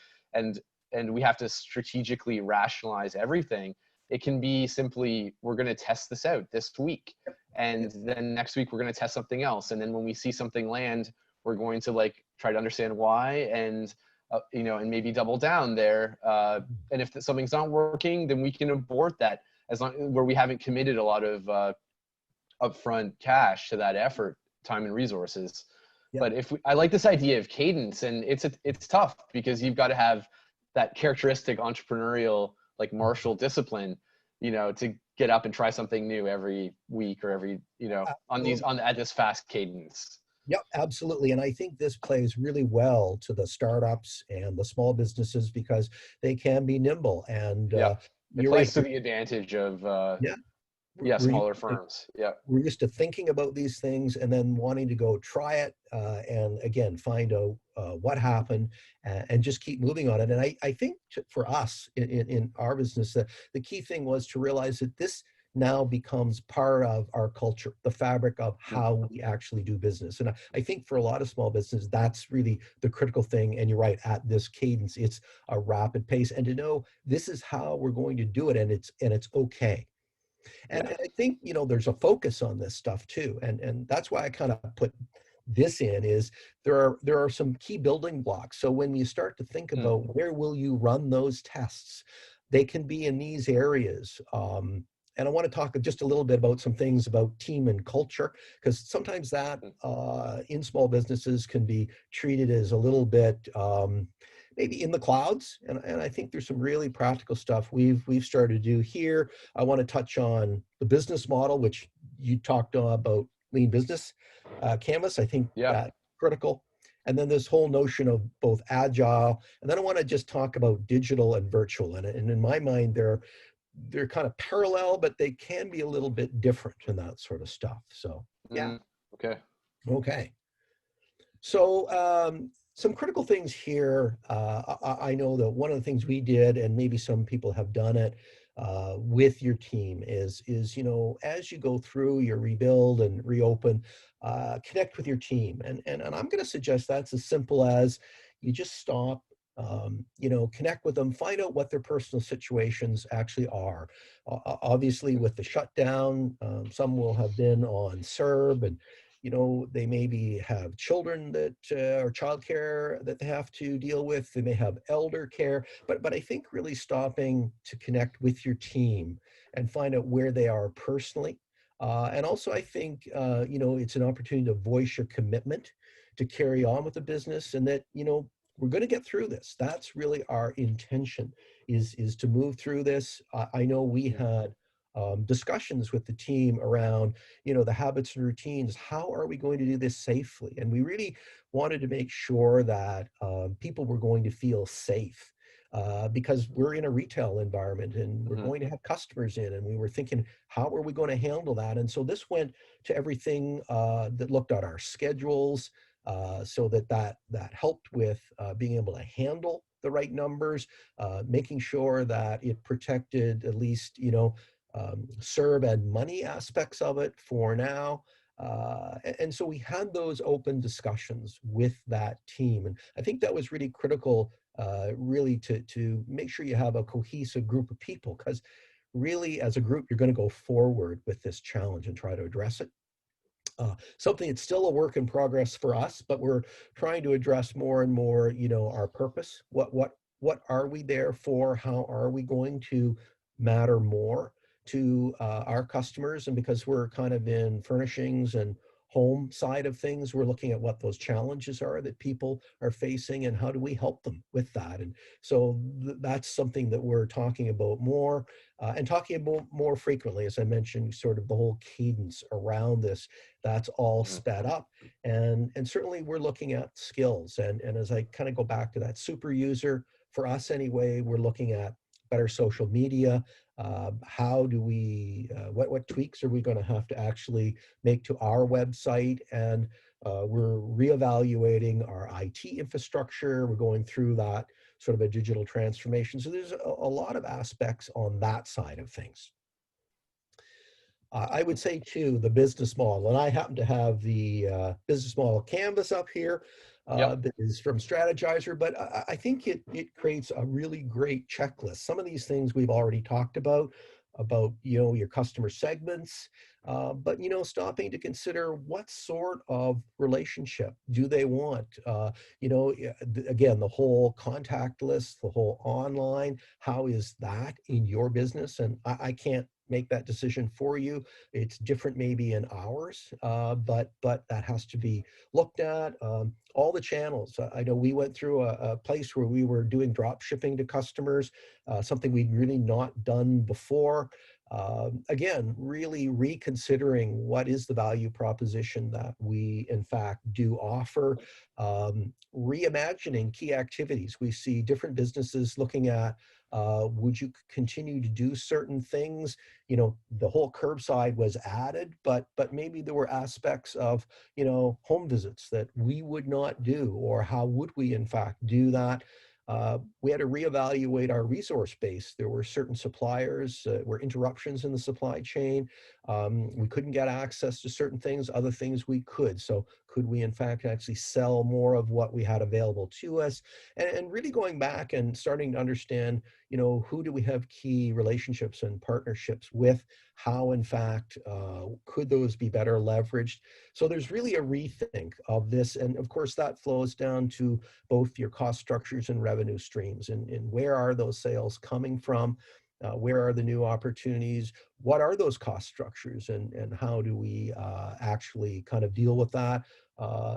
and we have to strategically rationalize everything. It can be simply, we're going to test this out this week, yeah, and then next week we're going to test something else, and then when we see something land, we're going to like try to understand why, and and maybe double down there. And if something's not working, then we can abort that, as long where we haven't committed a lot of upfront cash to that effort, time and resources. yeah, But I like this idea of cadence, and it's tough because you've got to have that characteristic entrepreneurial like martial discipline, to get up and try something new every week or every, at this fast cadence. Yep, absolutely. And I think this plays really well to the startups and the small businesses because they can be nimble. And Yeah. It you're plays right. to the advantage of, Yeah, we're smaller firms. Yeah. we're used to thinking about these things and then wanting to go try it and again find out what happened and just keep moving on it. And I think for us in our business, the key thing was to realize that this now becomes part of our culture, the fabric of how we actually do business. And I think for a lot of small businesses, that's really the critical thing. And you're right, at this cadence, it's a rapid pace. And to know this is how we're going to do it, and it's okay. And Yeah. I think, there's a focus on this stuff too. And that's why I kind of put this in is there are some key building blocks. So when you start to think about where will you run those tests, they can be in these areas. And I want to talk just a little bit about some things about team and culture, because sometimes that in small businesses can be treated as a little bit maybe in the clouds. And I think there's some really practical stuff we've started to do here. I want to touch on the business model, which you talked about lean business canvas. I think Yeah. that's critical. And then this whole notion of both agile. And then I want to just talk about digital and virtual. And in my mind, they're kind of parallel, but they can be a little bit different in that sort of stuff. So, yeah. Okay. Okay. So, some critical things here. I know that one of the things we did, and maybe some people have done it with your team, is as you go through your rebuild and reopen, connect with your team, and I'm going to suggest that's as simple as you just stop. Connect with them, find out what their personal situations actually are. Obviously, with the shutdown, some will have been on CERB, and they maybe have children that or childcare that they have to deal with. They may have elder care, but I think really stopping to connect with your team and find out where they are personally. And also, I think it's an opportunity to voice your commitment to carry on with the business, and that we're going to get through this. That's really our intention, is to move through this. I know we had discussions with the team around, the habits and routines. How are we going to do this safely? And we really wanted to make sure that people were going to feel safe because we're in a retail environment and we're going to have customers in, and we were thinking, how are we going to handle that? And so this went to everything that looked at our schedules, so that helped with being able to handle the right numbers, making sure that it protected at least, CERB and money aspects of it for now. And so we had those open discussions with that team. And I think that was really critical, really to make sure you have a cohesive group of people, because really as a group, you're going to go forward with this challenge and try to address it. Something that's still a work in progress for us, but we're trying to address more and more, our purpose. What are we there for? How are we going to matter more to our customers? And because we're kind of in furnishings and home side of things, we're looking at what those challenges are that people are facing and how do we help them with that. And so that's something that we're talking about more and talking about more frequently. As I mentioned, sort of the whole cadence around this, that's all sped up. And certainly we're looking at skills. And as I kind of go back to that super user, for us anyway, we're looking at better social media. How do we, what tweaks are we going to have to actually make to our website? And we're reevaluating our IT infrastructure. We're going through that sort of a digital transformation. So there's a lot of aspects on that side of things. I would say too, the business model, and I happen to have the business model canvas up here. That is from Strategizer, but I think it creates a really great checklist. Some of these things we've already talked about your customer segments, but stopping to consider what sort of relationship do they want. Again, the whole contact list, the whole online, how is that in your business? And I can't make that decision for you. It's different maybe in ours, but that has to be looked at. All the channels. I know we went through a place where we were doing drop shipping to customers, something we'd really not done before. Again, really reconsidering what is the value proposition that we in fact do offer, reimagining key activities. We see different businesses looking at, would you continue to do certain things? You know, the whole curbside was added, but maybe there were aspects of, you know, home visits that we would not do, or how would we in fact do that? We had to reevaluate our resource base. There were certain suppliers, were interruptions in the supply chain. We couldn't get access to certain things, other things we could. So could we in fact actually sell more of what we had available to us? And really going back and starting to understand, you know, who do we have key relationships and partnerships with? How in fact could those be better leveraged? So there's really a rethink of this. And of course that flows down to both your cost structures and revenue streams, and where are those sales coming from? Where are the new opportunities? What are those cost structures, and how do we actually kind of deal with that?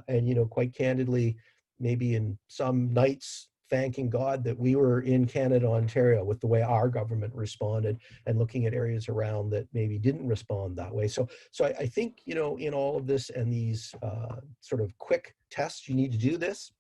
And, you know, quite candidly, maybe in some nights, thanking God that we were in Canada, Ontario, with the way our government responded, and looking at areas around that maybe didn't respond that way. So I think, you know, in all of this and these sort of quick tests, you need to do this.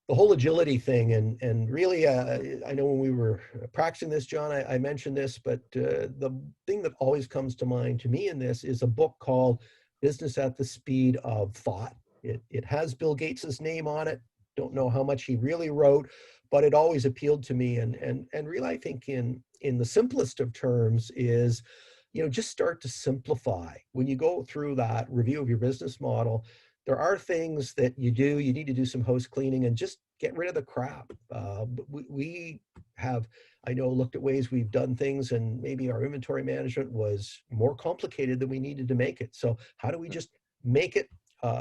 The whole agility thing, and really, I know when we were practicing this, John, I mentioned this, but the thing that always comes to mind to me in this is a book called Business at the Speed of Thought. It has Bill Gates's name on it. Don't know how much he really wrote, but it always appealed to me. And really, I think in the simplest of terms is, you know, just start to simplify. When you go through that review of your business model, there are things that you need to do some house cleaning and just get rid of the crap. We have, I know, looked at ways we've done things, and maybe our inventory management was more complicated than we needed to make it. So how do we just make it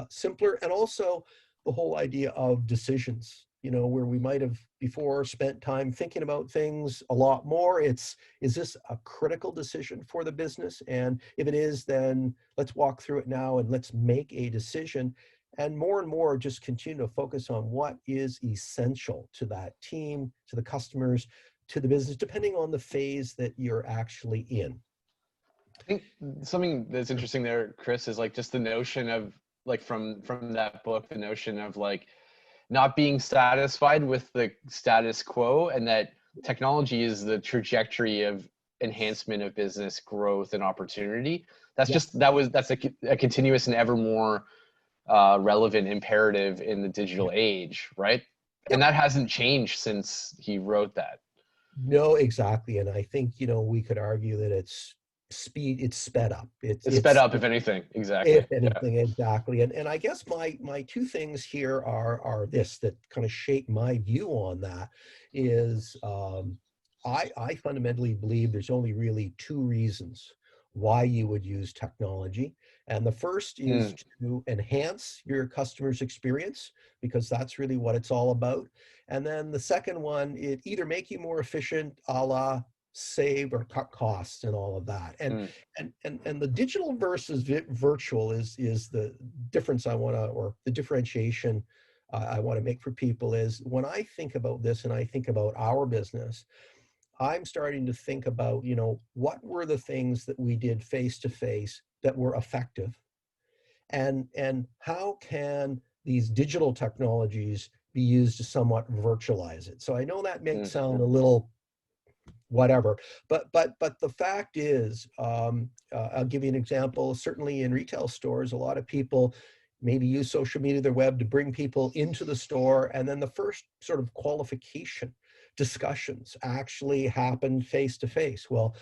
simpler? And also the whole idea of decisions, you know, where we might have before spent time thinking about things a lot more. Is this a critical decision for the business? And if it is, then let's walk through it now and let's make a decision. And more just continue to focus on what is essential to that team, to the customers, to the business, depending on the phase that you're actually in. I think something that's interesting there, Chris, is like just the notion of, like, from that book, the notion of like not being satisfied with the status quo, and that technology is the trajectory of enhancement of business growth and opportunity. That's just, that's a continuous and ever more relevant imperative in the digital age, right? And that hasn't changed since he wrote that. No, exactly. And I think, you know, we could argue that it's sped up. It's sped up, if anything. Exactly. If anything, exactly. And I guess my two things here are this, that kind of shape my view on that is, I fundamentally believe there's only really two reasons why you would use technology. And the first is to enhance your customer's experience, because that's really what it's all about. And then the second one, it either make you more efficient, a la save or cut costs and all of that. And the digital versus virtual is the difference I want to, or the differentiation I want to make for people is, when I think about this and I think about our business, I'm starting to think about, you know, what were the things that we did face to face that were effective, and how can these digital technologies be used to somewhat virtualize it. So I know that may sound a little whatever, but the fact is, I'll give you an example. Certainly in retail stores, a lot of people maybe use social media, their web, to bring people into the store, and then the first sort of qualification discussions actually happen face to face. Well,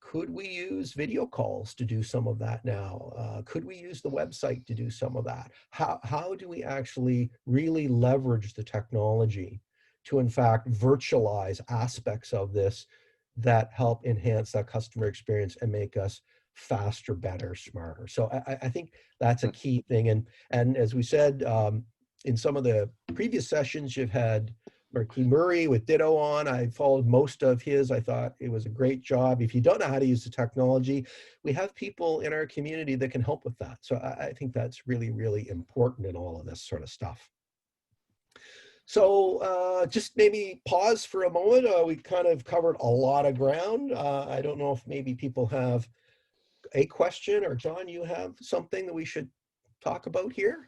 could we use video calls to do some of that now? Could we use the website to do some of that? How do we actually really leverage the technology to, in fact, virtualize aspects of this that help enhance that customer experience and make us faster, better, smarter? So I think that's a key thing. And as we said, in some of the previous sessions, you've had Marquis Murray with Ditto on. I followed most of his. I thought it was a great job. If you don't know how to use the technology, we have people in our community that can help with that. So I think that's really, really important in all of this sort of stuff. So just maybe pause for a moment. We kind of covered a lot of ground. I don't know if maybe people have a question, or John, you have something that we should talk about here?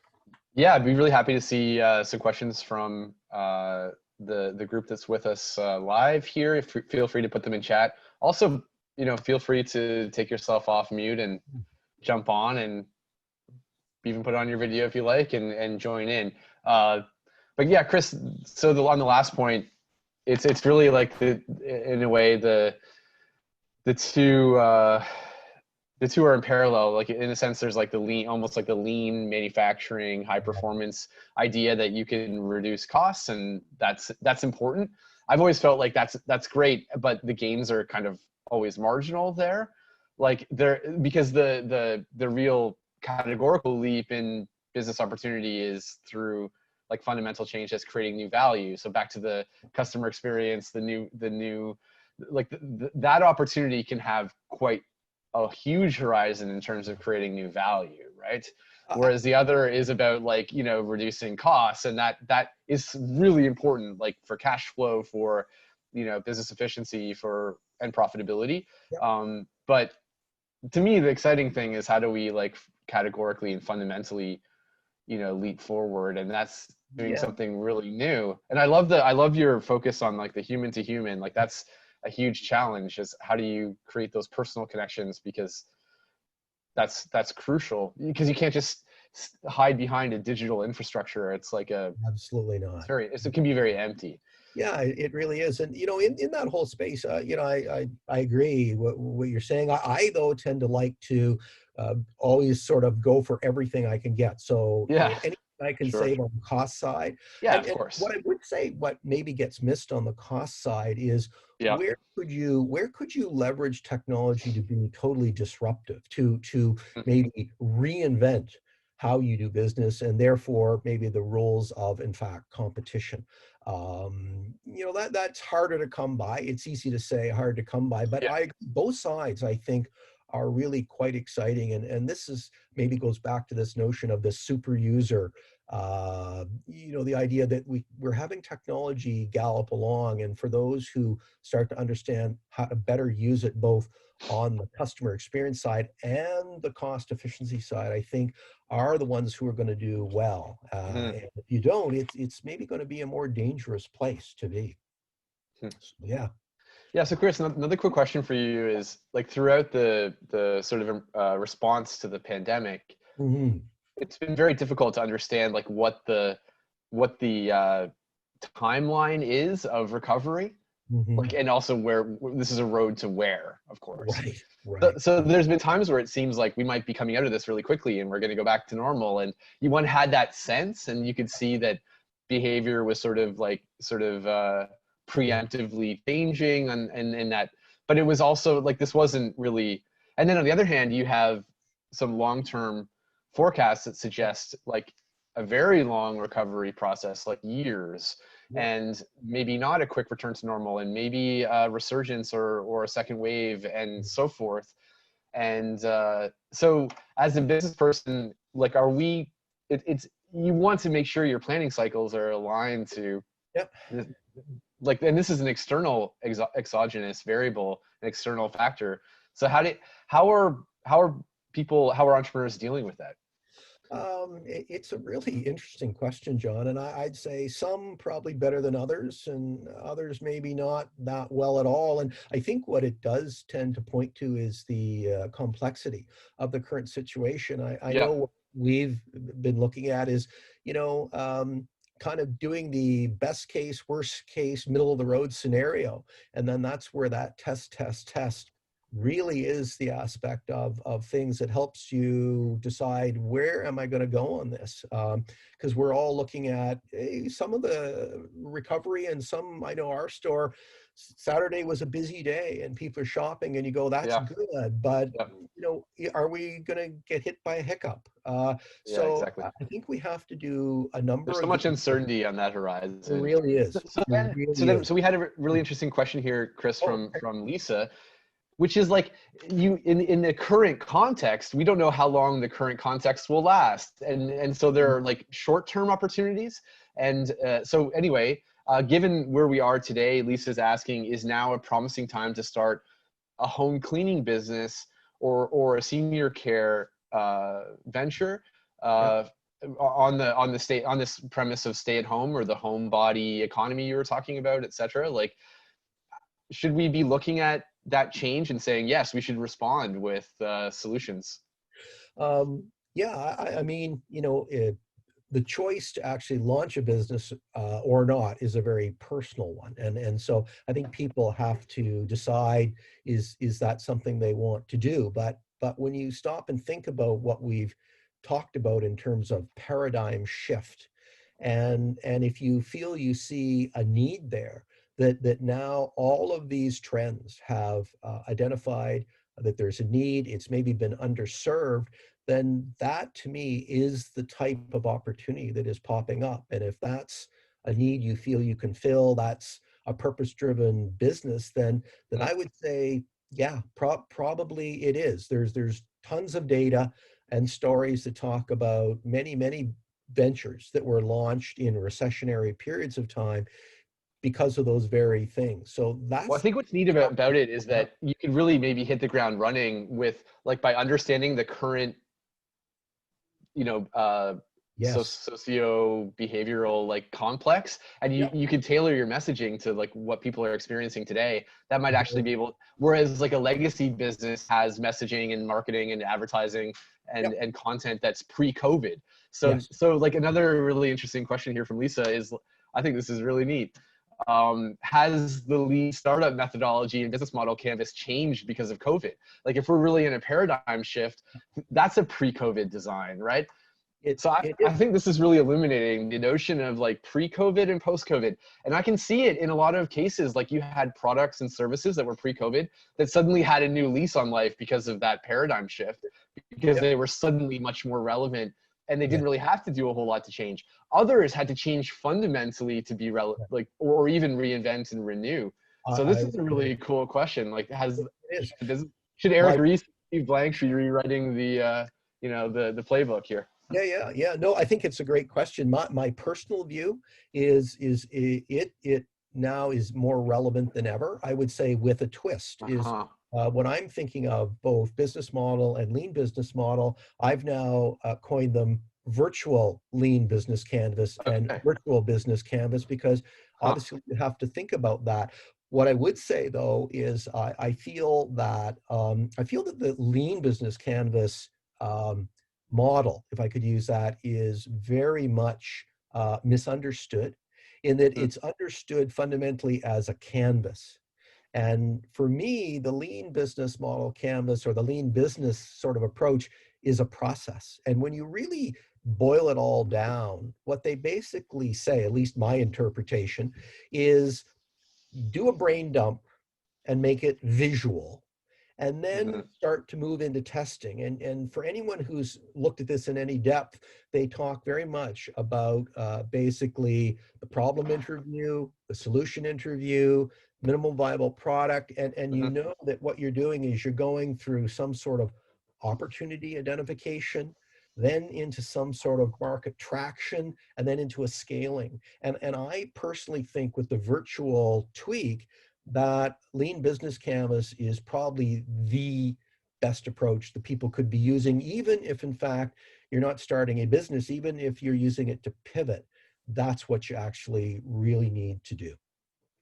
Yeah, I'd be really happy to see some questions from the group that's with us live here. If feel free to put them in chat. Also, feel free to take yourself off mute and jump on, and even put on your video if you like, and join in. But yeah, Chris. So on the last point, it's really like in a way the two. The two are in parallel. Like in a sense, there's like almost like the lean manufacturing, high performance idea that you can reduce costs, and that's important. I've always felt like that's great, but the gains are kind of always marginal there. Like because the real categorical leap in business opportunity is through like fundamental change that's creating new value. So back to the customer experience, the new like that opportunity can have quite a huge horizon in terms of creating new value, right? Whereas the other is about like, reducing costs, and that is really important, like for cash flow, for, business efficiency, and profitability. Yep. But to me, the exciting thing is how do we like categorically and fundamentally, leap forward, and that's doing something really new. And I love your focus on like the human to human, like that's a huge challenge, is how do you create those personal connections, because that's crucial, because you can't just hide behind a digital infrastructure. It's like Absolutely not. It can be very empty. Yeah, it really is. And, in that whole space, I agree what you're saying. I though tend to like to always sort of go for everything I can get. So anything I can Sure. save on the cost side. Yeah, And of course. what I would say, what maybe gets missed on the cost side is where could you leverage technology to be totally disruptive, to maybe reinvent how you do business, and therefore maybe the rules of, in fact, competition. That's harder to come by. It's easy to say, hard to come by, but both sides, I think, are really quite exciting. And this is maybe goes back to this notion of the super user, the idea that we're having technology gallop along, and for those who start to understand how to better use it both on the customer experience side and the cost efficiency side, I think are the ones who are going to do well. And if you don't, it's maybe going to be a more dangerous place to be. So, yeah. Yeah. So Chris, another quick question for you is, like, throughout the sort of response to the pandemic, it's been very difficult to understand like what the timeline is of recovery. Like, and also where this is a road to where, of course. Right. So there's been times where it seems like we might be coming out of this really quickly and we're going to go back to normal. And one had that sense, and you could see that behavior was sort of preemptively changing, and that, but it was also like, this wasn't really. And then on the other hand, you have some long-term forecasts that suggest like a very long recovery process, like years. And maybe not a quick return to normal, and maybe a resurgence or a second wave, and so forth. And so as a business person, like, it's you want to make sure your planning cycles are aligned to like, and this is an external exogenous variable, an external factor. So how are entrepreneurs dealing with that? It's a really interesting question, John, and I'd say some probably better than others, and others maybe not that well at all. And I think what it does tend to point to is the complexity of the current situation. I know what we've been looking at is, kind of doing the best case, worst case, middle of the road scenario, and then that's where that test really is the aspect of things that helps you decide, where am I going to go on this? Because we're all looking at some of the recovery, and some, I know our store, Saturday was a busy day and people are shopping, and you go, that's Yeah. good, but Yeah. are we going to get hit by a hiccup? Yeah, So exactly. I think we have to do a number There's so of much different things. uncertainty on that There horizon. really So, is. so There then, so really then, is. so we had a really interesting question here, Chris, Oh, from Lisa, which is like, you in the current context, we don't know how long the current context will last, and so there are like short-term opportunities, and so anyway, given where we are today, Lisa's asking, is now a promising time to start a home cleaning business or a senior care venture, yeah. on this premise of stay at home, or the homebody economy you were talking about, etc. Like, should we be looking at that change and saying, yes, we should respond with solutions? Yeah, I mean, the choice to actually launch a business or not is a very personal one, and so I think people have to decide, is that something they want to do? But when you stop and think about what we've talked about in terms of paradigm shift, and if you feel you see a need there, that now all of these trends have identified that there's a need, it's maybe been underserved, then that to me is the type of opportunity that is popping up. And if that's a need you feel you can fill, that's a purpose-driven business, then I would say, yeah, probably it is. There's tons of data and stories that talk about many ventures that were launched in recessionary periods of time because of those very things. So Well, I that's think what's neat about it is that you can really maybe hit the ground running with, like, by understanding the current, you know, yes. socio behavioral like complex, and Yeah. you can tailor your messaging to like what people are experiencing today. That might actually be able, whereas like a legacy business has messaging and marketing and advertising Yep. and content that's pre-COVID. So Yes. like another really interesting question here from Lisa is, I think this is really neat. Has the lean startup methodology and business model canvas changed because of COVID? Like, if we're really in a paradigm shift, that's a pre-COVID design, right? It So it I is. think this is really illuminating the notion of like pre-COVID and post-COVID. And I can see it in a lot of cases. Like, you had products and services that were pre-COVID that suddenly had a new lease on life because of that paradigm shift, because Yep. they were suddenly much more relevant and they Yeah. didn't really have to do a whole lot to change. Others had to change fundamentally to be like, or even reinvent and renew. So I this is a really cool question. Like, it is. should My Eric Ries, Steve Blank, be rewriting the the playbook here? yeah. No, I think it's a great question. My personal view it now is more relevant than ever. I would say with a twist is Uh-huh. when I'm thinking of both business model and lean business model, I've now coined them virtual lean business canvas and Okay. virtual business canvas, because Huh. obviously you have to think about that. What I would say though is I feel that the lean business canvas model, if I could use that, is very much misunderstood, in that Mm. it's understood fundamentally as a canvas. And for me, the lean business model canvas, or the lean business sort of approach, is a process. And when you really boil it all down, what they basically say, at least my interpretation, is do a brain dump and make it visual, and then Mhm. start to move into testing. And for anyone who's looked at this in any depth, they talk very much about basically the problem interview, the solution interview, minimal viable product. And you Mhm. know that what you're doing is you're going through some sort of opportunity identification, then into some sort of market traction, and then into a scaling. And I personally think with the virtual tweak, that lean business canvas is probably the best approach that people could be using, even if in fact you're not starting a business, even if you're using it to pivot. That's what you actually really need to do.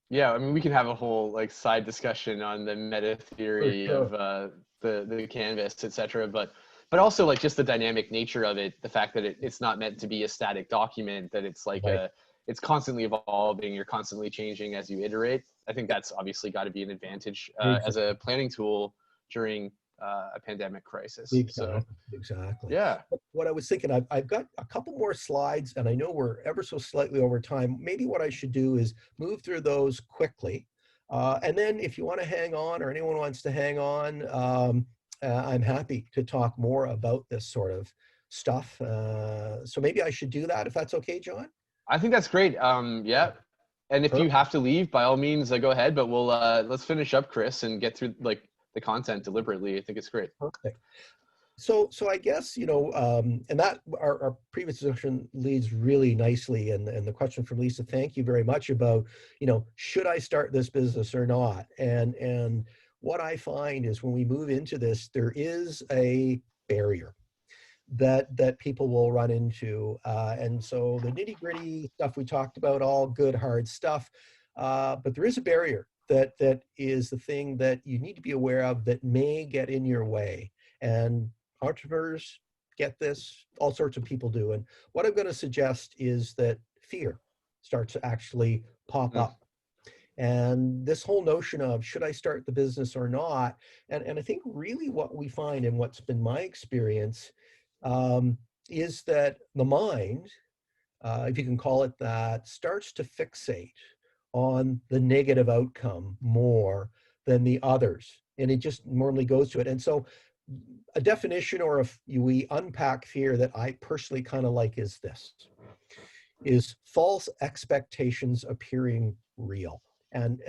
Yeah, I mean, we can have a whole like side discussion on the meta For theory of sure. the canvas, etc. But also like just the dynamic nature of it, the fact that it's not meant to be a static document, that it's like Right. it's constantly evolving, you're constantly changing as you iterate. I think Yep. that's obviously got to be an advantage as Exactly. a planning tool during a pandemic crisis. So Exactly, exactly. yeah. What I was thinking, I've got a couple more slides, and I know we're ever so slightly over time. Maybe what I should do is move through those quickly. And then if you want to hang on, or anyone wants to hang on, I'm happy to talk more about this sort of stuff. So maybe I should do that, if that's okay, John? I think that's great. Yeah. And if you Perfect. have to leave, by all means, go ahead. But we'll let's finish up, Chris, and get through like the content deliberately. I think it's great. Perfect. So I guess, and that our previous discussion leads really nicely, and the question from Lisa, thank you very much, about, should I start this business or not? And what I find is, when we move into this, there is a barrier that people will run into. And so the nitty-gritty stuff we talked about, all good, hard stuff, but there is a barrier that is the thing that you need to be aware of, that may get in your way. And entrepreneurs get this, all sorts of people do. And what I'm going to suggest is that fear starts to actually pop up. And this whole notion of, should I start the business or not? And I think really what we find, and what's been my experience, is that the mind, if you can call it that, starts to fixate on the negative outcome more than the others. And it just normally goes to it. And so a definition, or if we unpack fear, that I personally kind of like, is this: is false expectations appearing real. And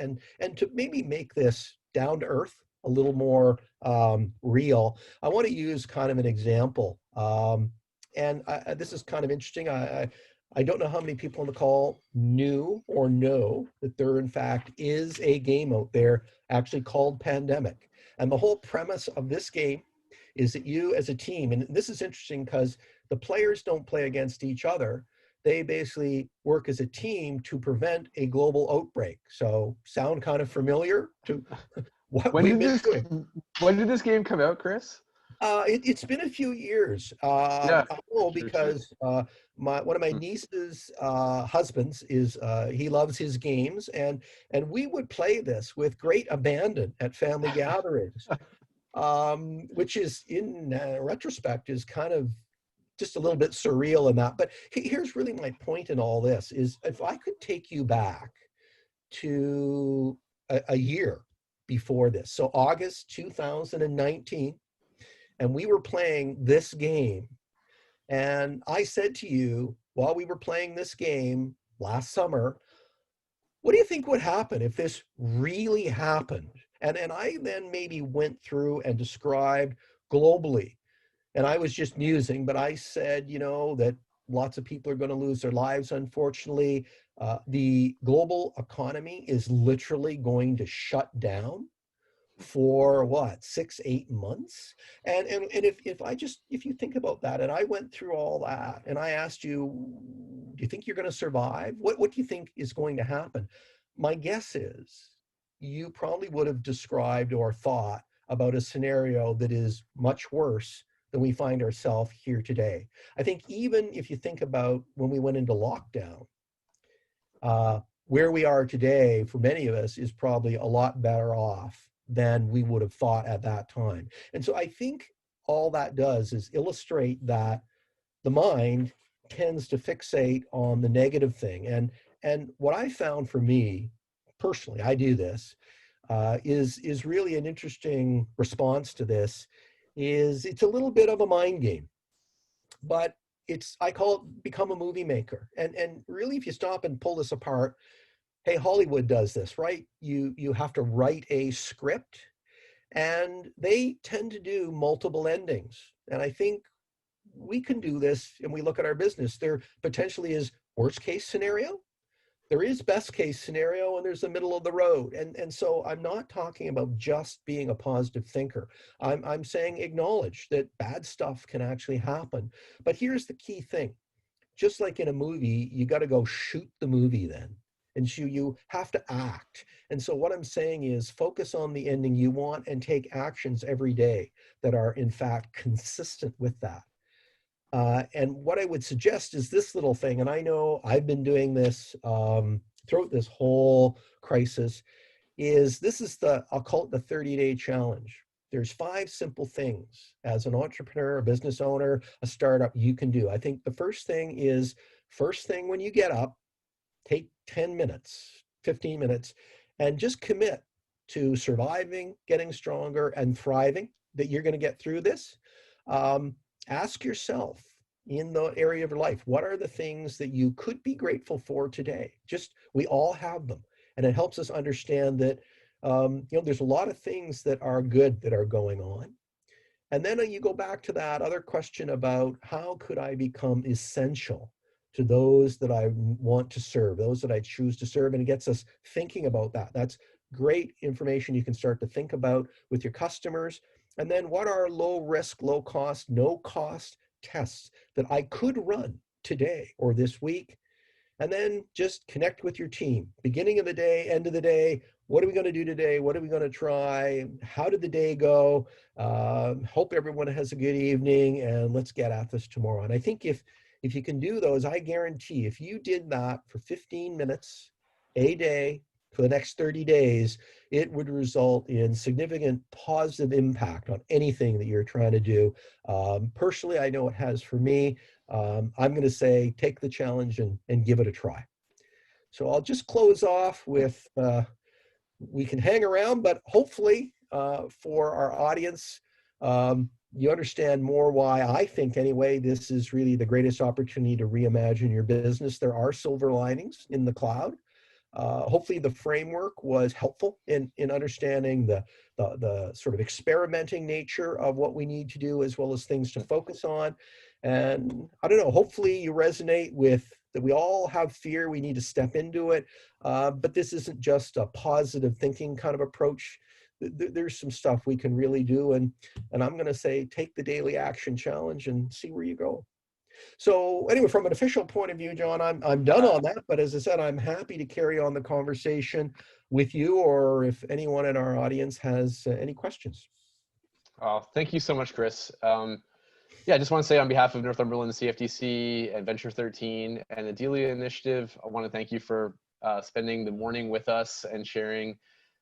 to maybe make this down to earth, a little more real, I want to use kind of an example. And this is kind of interesting. I don't know how many people on the call knew or know that there, in fact, is a game out there actually called Pandemic. And the whole premise of this game is that you, as a team, and this is interesting because the players don't play against each other. They basically work as a team to prevent a global outbreak. So, sound kind of familiar to what we've been doing? When did this game come out, Chris? It's been a few years. Yeah, I know, sure too. because one of my niece's husbands is, he loves his games, and we would play this with great abandon at family gatherings, which is, in retrospect, is kind of just a little bit surreal in that. But here's really my point in all this: is if I could take you back to a year before this, so August 2019, and we were playing this game, and I said to you, while we were playing this game last summer, what do you think would happen if this really happened? And I then maybe went through and described globally, and I was just musing, but I said, that lots of people are going to lose their lives, unfortunately. The global economy is literally going to shut down for what, 6-8 months? And if you think about that, and I went through all that, and I asked you, do you think you're going to survive? What do you think is going to happen? My guess is you probably would have described or thought about a scenario that is much worse than we find ourselves here today. I think even if you think about when we went into lockdown, where we are today, for many of us, is probably a lot better off than we would have thought at that time. And so I think all that does is illustrate that the mind tends to fixate on the negative thing. And what I found, for me personally, I do this, is really an interesting response to this. It's a little bit of a mind game, but I call it become a movie maker. And really, if you stop and pull this apart, hey, Hollywood does this, right? You have to write a script, and they tend to do multiple endings. And I think we can do this, and we look at our business. There potentially is worst case scenario, there is best case scenario, and there's the middle of the road. And so I'm not talking about just being a positive thinker. I'm saying acknowledge that bad stuff can actually happen. But here's the key thing. Just like in a movie, you got to go shoot the movie then. And you have to act. And so what I'm saying is, focus on the ending you want and take actions every day that are, in fact, consistent with that. And what I would suggest is this little thing, and I know I've been doing this throughout this whole crisis, is I'll call it the 30-day challenge. there's 5 simple things as an entrepreneur, a business owner, a startup you can do. I think the first thing is, first thing when you get up, take 10 minutes, 15 minutes, and just commit to surviving, getting stronger, and thriving, that you're going to get through this. Ask yourself, in the area of your life, what are the things that you could be grateful for today? Just, we all have them. And it helps us understand that, there's a lot of things that are good that are going on. And then you go back to that other question about, how could I become essential to those that I want to serve, those that I choose to serve? And it gets us thinking about that. That's great information you can start to think about with your customers. And then, what are low risk, low cost, no cost tests that I could run today or this week? And then just connect with your team. Beginning of the day, end of the day, what are we going to do today? What are we going to try? How did the day go? Hope everyone has a good evening, and let's get at this tomorrow. And I think if you can do those, I guarantee if you did that for 15 minutes a day for the next 30 days, it would result in significant positive impact on anything that you're trying to do. Personally, I know it has for me. I'm going to say, take the challenge and give it a try. So I'll just close off with, we can hang around, but hopefully for our audience, you understand more why I think, anyway, this is really the greatest opportunity to reimagine your business. There are silver linings in the cloud. Hopefully the framework was helpful in understanding the sort of experimenting nature of what we need to do, as well as things to focus on. And I don't know, hopefully you resonate with that. We all have fear, we need to step into it, but this isn't just a positive thinking kind of approach. There's some stuff we can really do, and I'm going to say, take the daily action challenge and see where you go. So anyway, from an official point of view, John, I'm done on that. But as I said, I'm happy to carry on the conversation with you, or if anyone in our audience has any questions. Oh, thank you so much, Chris. Yeah, I just want to say, on behalf of Northumberland CFDC and Venture 13 and the Delia Initiative, I want to thank you for spending the morning with us and sharing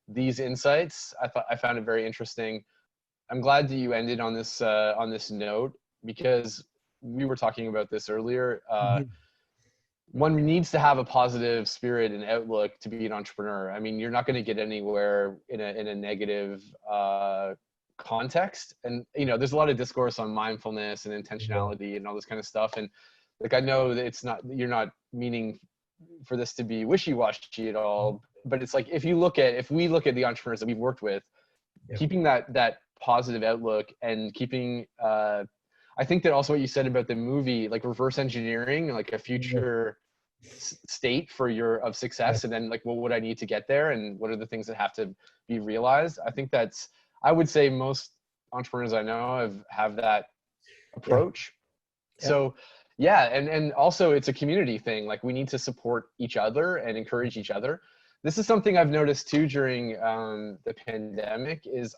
these insights. I found it very interesting. I'm glad that you ended on this note, because we were talking about this earlier. One needs to have a positive spirit and outlook to be an entrepreneur. I mean, you're not going to get anywhere in a negative context. And there's a lot of discourse on mindfulness and intentionality and all this kind of stuff. And like, I know that you're not meaning for this to be wishy-washy at all, but it's like, if we look at the entrepreneurs that we've worked with, keeping that positive outlook and keeping I think that also what you said about the movie, like reverse engineering, like a future state of success, and then like, what would I need to get there, and what are the things that have to be realized? I think I would say most entrepreneurs I know have that approach. So yeah, and also it's a community thing. Like, we need to support each other and encourage each other. This is something I've noticed too during the pandemic, is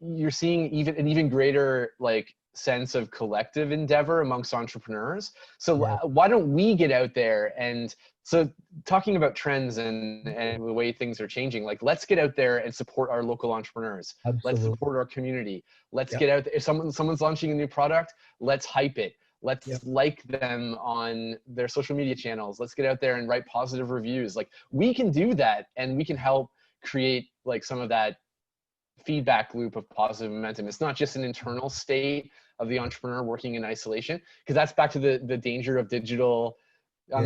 you're seeing an even greater like sense of collective endeavor amongst entrepreneurs. So why don't we get out there? And so, talking about trends and the way things are changing, like, let's get out there and support our local entrepreneurs. Absolutely. Let's support our community. Let's get out there. If someone's launching a new product, let's hype it. Let's like them on their social media channels. Let's get out there and write positive reviews. Like, we can do that, and we can help create like some of that feedback loop of positive momentum. It's not just an internal state of the entrepreneur working in isolation, because that's back to the danger of digital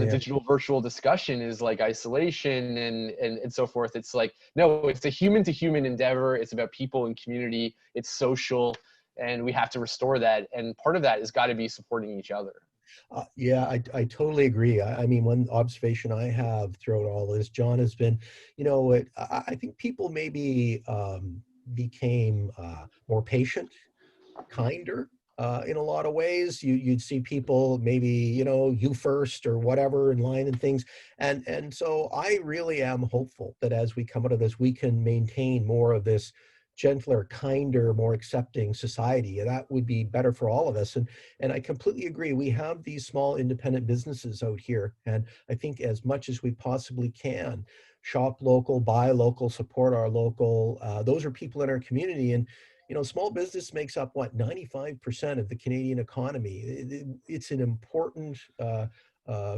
digital virtual discussion, is like isolation and so forth. It's like, no, it's a human to human endeavor. It's about people and community. It's social, and we have to restore that. And part of that has got to be supporting each other. Yeah, I totally agree. I mean, one observation I have throughout all this, John, has been, I think people maybe became more patient, kinder in a lot of ways. You'd see people maybe, you first or whatever in line and things. And so I really am hopeful that as we come out of this, we can maintain more of this gentler, kinder, more accepting society. And that would be better for all of us. And I completely agree. We have these small independent businesses out here. And I think as much as we possibly can shop local, buy local, support our local. Those are people in our community. And, small business makes up, what, 95% of the Canadian economy. It's an important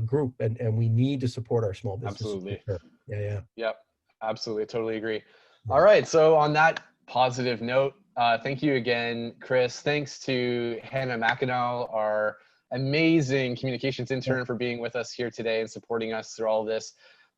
group, and we need to support our small businesses. Absolutely. For sure. Yeah. Yep. Absolutely. Totally agree. Yeah. All right. So on that positive note, thank you again, Chris. Thanks to Hannah McAnall, our amazing communications intern, for being with us here today and supporting us through all this.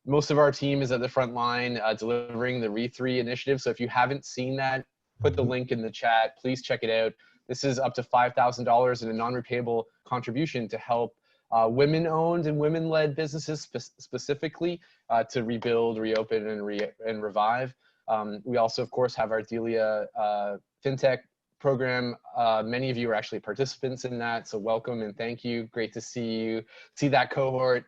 Most of our team is at the front line delivering the Re3 initiative. So if you haven't seen that, put the link in the chat. Please check it out. This is up to $5,000 in a non-repayable contribution to help women-owned and women-led businesses specifically to rebuild, reopen, and revive. We also, of course, have our Delia FinTech program. Many of you are actually participants in that, so welcome and thank you. Great to see that cohort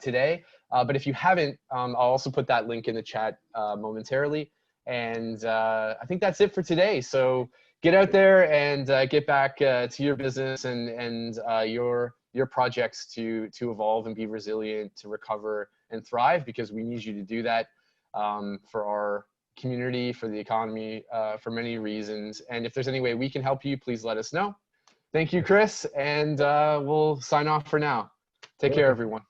today. But if you haven't, I'll also put that link in the chat momentarily. And I think that's it for today. So get out there and get back to your business and your projects to evolve and be resilient, to recover and thrive, because we need you to do that for our community, for the economy, for many reasons. And if there's any way we can help you, please let us know. Thank you, Chris, and we'll sign off for now. Take care, everyone.